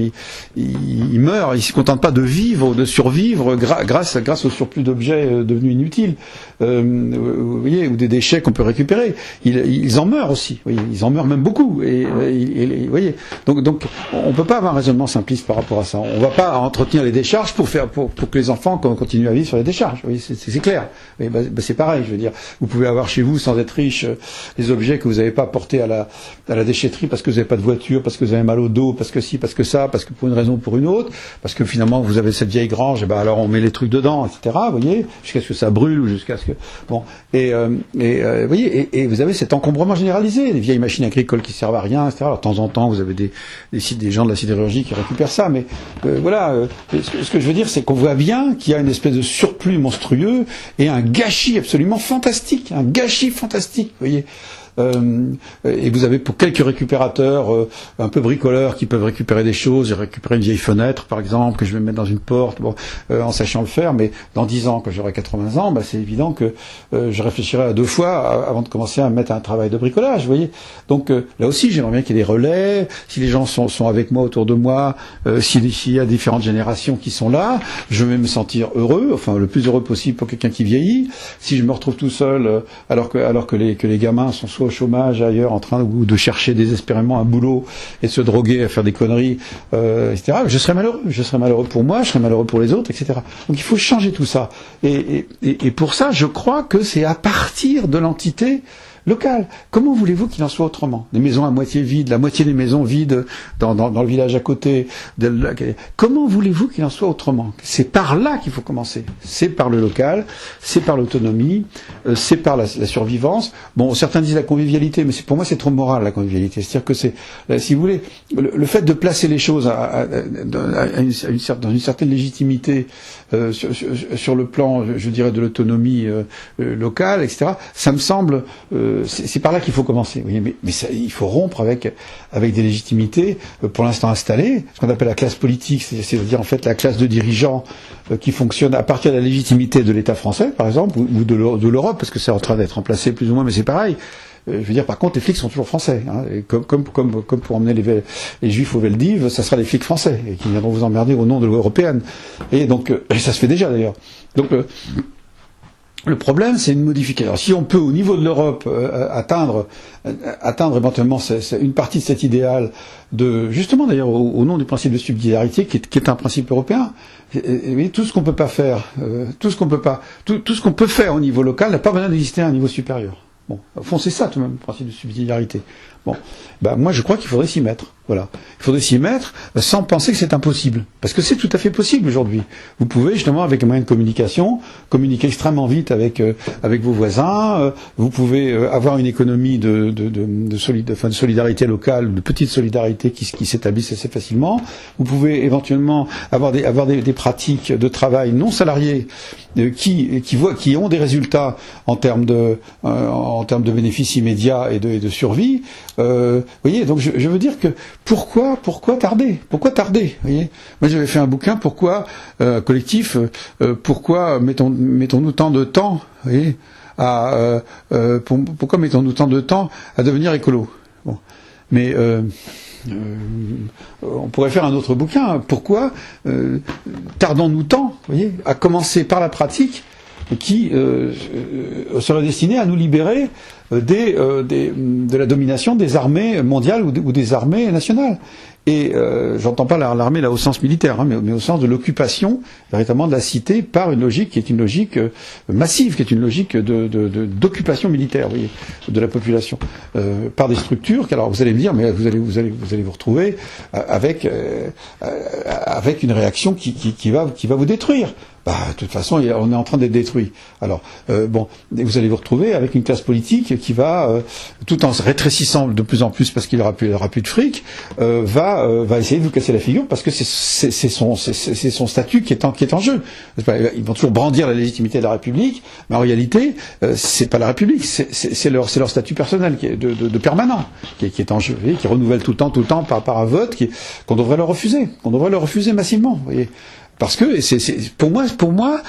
ils meurent, ils se contentent pas de vivre, de survivre grâce au surplus d'objets devenus inutiles, vous voyez, ou des déchets qu'on peut récupérer. Ils en meurent aussi. Vous voyez, ils en meurent même beaucoup. Vous voyez, donc on peut pas avoir un raisonnement simpliste par rapport à ça. On va pas entretenir les décharges pour que les enfants continuent à vivre sur les décharges. Vous voyez, c'est clair. Vous voyez, c'est pareil. Je veux dire, vous pouvez avoir chez vous, sans être riche, les objets que vous n'avez pas portés à la déchetterie parce que vous n'avez pas de voiture, parce que vous avez mal au dos, parce que ci, parce que ça, parce que pour une raison ou pour une autre, parce que finalement vous avez cette vieille grange, et ben alors on met les trucs dedans, etc. Vous voyez, jusqu'à ce que ça brûle ou jusqu'à ce que bon vous voyez, et vous avez cet encombrement généralisé, les vieilles machines agricoles qui servent à rien, etc. Alors, de temps en temps, vous avez des gens de la sidérurgie qui récupèrent ça, mais ce que je veux dire, c'est qu'on voit bien qu'il y a une espèce de surplus monstrueux et un gâchis absolument fantastique, fantastique, vous voyez. Et vous avez pour quelques récupérateurs un peu bricoleurs qui peuvent récupérer des choses, récupérer une vieille fenêtre par exemple que je vais mettre dans une porte, en sachant le faire, mais dans 10 ans quand j'aurai 80 ans, c'est évident que je réfléchirai à 2 fois avant de commencer à mettre un travail de bricolage, vous voyez. Donc là aussi j'aimerais bien qu'il y ait des relais, si les gens sont avec moi, autour de moi, s'il y a différentes générations qui sont là, je vais me sentir heureux, enfin le plus heureux possible pour quelqu'un qui vieillit. Si je me retrouve tout seul alors que les gamins sont soit au chômage ailleurs en train de chercher désespérément un boulot et de se droguer, à faire des conneries, etc. Je serais malheureux pour moi, je serais malheureux pour les autres, etc. Donc il faut changer tout ça. Et pour ça, je crois que c'est à partir de l'entité locale. Comment voulez-vous qu'il en soit autrement? Des maisons à moitié vides, la moitié des maisons vides dans le village à côté. Comment voulez-vous qu'il en soit autrement? C'est par là qu'il faut commencer. C'est par le local, c'est par l'autonomie, c'est par la survivance. Bon, certains disent la convivialité, mais pour moi c'est trop moral la convivialité. C'est-à-dire que c'est, si vous voulez, le fait de placer les choses dans une certaine légitimité sur le plan, je dirais, de l'autonomie locale, etc. Ça me semble c'est par là qu'il faut commencer. Vous voyez, mais il faut rompre avec des légitimités pour l'instant installées, ce qu'on appelle la classe politique, c'est-à-dire en fait la classe de dirigeants qui fonctionne à partir de la légitimité de l'État français, par exemple, ou de l'Europe, parce que c'est en train d'être remplacé plus ou moins, mais c'est pareil. Je veux dire, par contre, les flics sont toujours français. Hein, et comme pour emmener les Juifs au Veldiv, ça sera les flics français et qui viendront vous emmerder au nom de l'européenne. Et donc, ça se fait déjà d'ailleurs. Donc le problème, c'est une modification. Alors, si on peut, au niveau de l'Europe, atteindre éventuellement une partie de cet idéal, justement d'ailleurs au nom du principe de subsidiarité, qui est un principe européen, et tout ce qu'on peut pas faire, tout ce qu'on peut faire au niveau local n'a pas besoin d'exister à un niveau supérieur. Bon, au fond, c'est ça tout de même, le principe de subsidiarité. Bon, moi je crois qu'il faudrait s'y mettre. Voilà, il faudrait s'y mettre sans penser que c'est impossible, parce que c'est tout à fait possible aujourd'hui. Vous pouvez justement avec les moyens de communication communiquer extrêmement vite avec vos voisins. Vous pouvez avoir une économie de solidarité locale, de petite solidarité qui s'établissent assez facilement. Vous pouvez éventuellement avoir des pratiques de travail non salariés qui ont des résultats en termes de bénéfices immédiats et de survie. Vous voyez, donc je veux dire que pourquoi tarder? Pourquoi tarder? Vous voyez, moi j'avais fait un bouquin, pourquoi collectif, pourquoi mettons-nous tant de temps, vous voyez, pourquoi mettons-nous tant de temps à devenir écolo? Bon, mais on pourrait faire un autre bouquin. Pourquoi tardons-nous tant, vous voyez, à commencer par la pratique qui serait destinée à nous libérer de la domination des armées mondiales ou des armées nationales. Et j'entends pas l'armée là au sens militaire, hein, mais au sens de l'occupation véritablement de la cité par une logique qui est une logique massive, qui est une logique d'occupation militaire, vous voyez, de la population par des structures. Alors vous allez me dire, mais vous allez vous retrouver avec une réaction qui va vous détruire. De toute façon, on est en train d'être détruit. Alors, vous allez vous retrouver avec une classe politique qui va, tout en se rétrécissant de plus en plus parce qu'il aura plus de fric, va essayer de vous casser la figure parce que c'est son statut qui est en jeu. Ils vont toujours brandir la légitimité de la République, mais en réalité, c'est pas la République, c'est leur statut personnel qui est de permanent qui est en jeu, vous voyez, qui renouvelle tout le temps par un vote qu'on devrait leur refuser massivement, vous voyez. Parce que pour moi,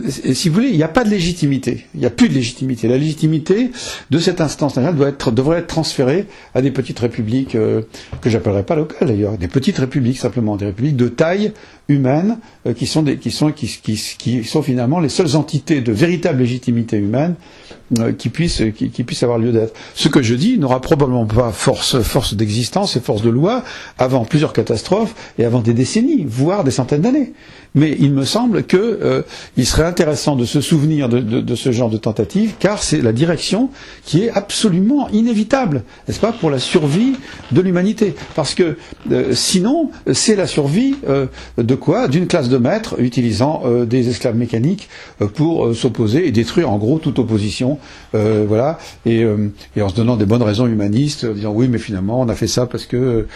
si vous voulez, il n'y a pas de légitimité. Il n'y a plus de légitimité. La légitimité de cette instance nationale devrait être transférée à des petites républiques que j'appellerais pas locales d'ailleurs, des petites républiques simplement, des républiques de taille humaine qui sont finalement les seules entités de véritable légitimité humaine qui puissent avoir lieu d'être. Ce que je dis n'aura probablement pas force d'existence et force de loi avant plusieurs catastrophes et avant des décennies, voire des centaines d'années. Mais il me semble que il serait intéressant de se souvenir de ce genre de tentative, car c'est la direction qui est absolument inévitable, n'est-ce pas, pour la survie de l'humanité. Parce que sinon, c'est la survie de quoi? D'une classe de maîtres utilisant des esclaves mécaniques pour s'opposer et détruire en gros toute opposition, voilà, et en se donnant des bonnes raisons humanistes, en disant oui, mais finalement on a fait ça parce que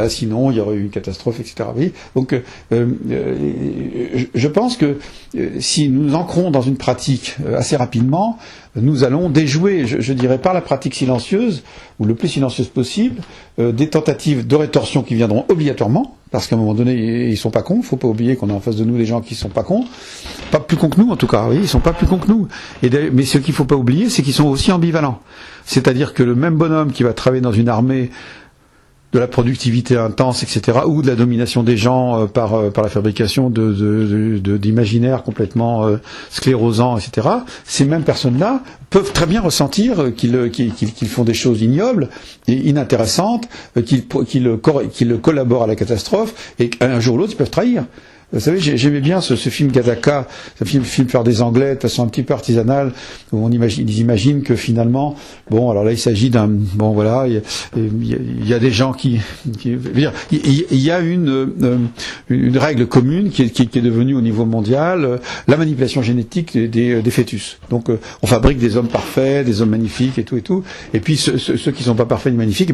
sinon il y aurait eu une catastrophe, etc. Oui. Donc je pense que si nous ancrons dans une pratique assez rapidement, nous allons déjouer, je dirais, par la pratique silencieuse, ou le plus silencieuse possible, des tentatives de rétorsion qui viendront obligatoirement, parce qu'à un moment donné, ils sont pas cons, faut pas oublier qu'on a en face de nous des gens qui sont pas cons, pas plus cons que nous en tout cas, oui, ils sont pas plus cons que nous. Mais ce qu'il faut pas oublier, c'est qu'ils sont aussi ambivalents. C'est-à-dire que le même bonhomme qui va travailler dans une armée de la productivité intense, etc., ou de la domination des gens par la fabrication d'imaginaires complètement sclérosants, etc., ces mêmes personnes-là peuvent très bien ressentir qu'ils font des choses ignobles et inintéressantes, qu'ils collaborent à la catastrophe, et qu'un jour ou l'autre, ils peuvent trahir. Vous savez, j'aimais bien ce film Gattaca, ce film faire des Anglais de façon un petit peu artisanale, où ils imaginent que finalement, bon, alors là, il s'agit bon, voilà, il y a des gens il y a une règle commune qui est devenue au niveau mondial, la manipulation génétique des fœtus. Donc, on fabrique des hommes parfaits, des hommes magnifiques et tout, et puis ceux qui sont pas parfaits ni magnifiques,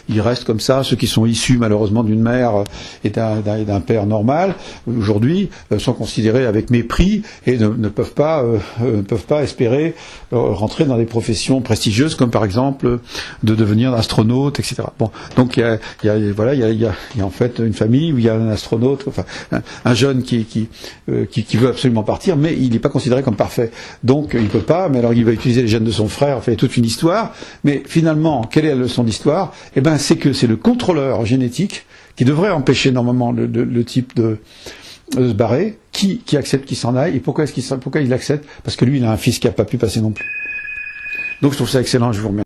ils restent comme ça, ceux qui sont issus malheureusement d'une mère et d'un père normal, aujourd'hui sont considérés avec mépris et ne peuvent pas espérer rentrer dans des professions prestigieuses comme par exemple de devenir astronaute, etc. Bon, donc il y a en fait une famille où il y a un astronaute, enfin un jeune qui veut absolument partir, mais il n'est pas considéré comme parfait. Donc il peut pas, mais alors il va utiliser les gènes de son frère, enfin toute une histoire. Mais finalement, quelle est la leçon d'histoire? Eh ben, c'est que c'est le contrôleur génétique qui devrait empêcher normalement le type de se barrer, qui accepte qu'il s'en aille, et pourquoi il l'accepte? Parce que lui, il a un fils qui n'a pas pu passer non plus. Donc je trouve ça excellent, je vous remercie.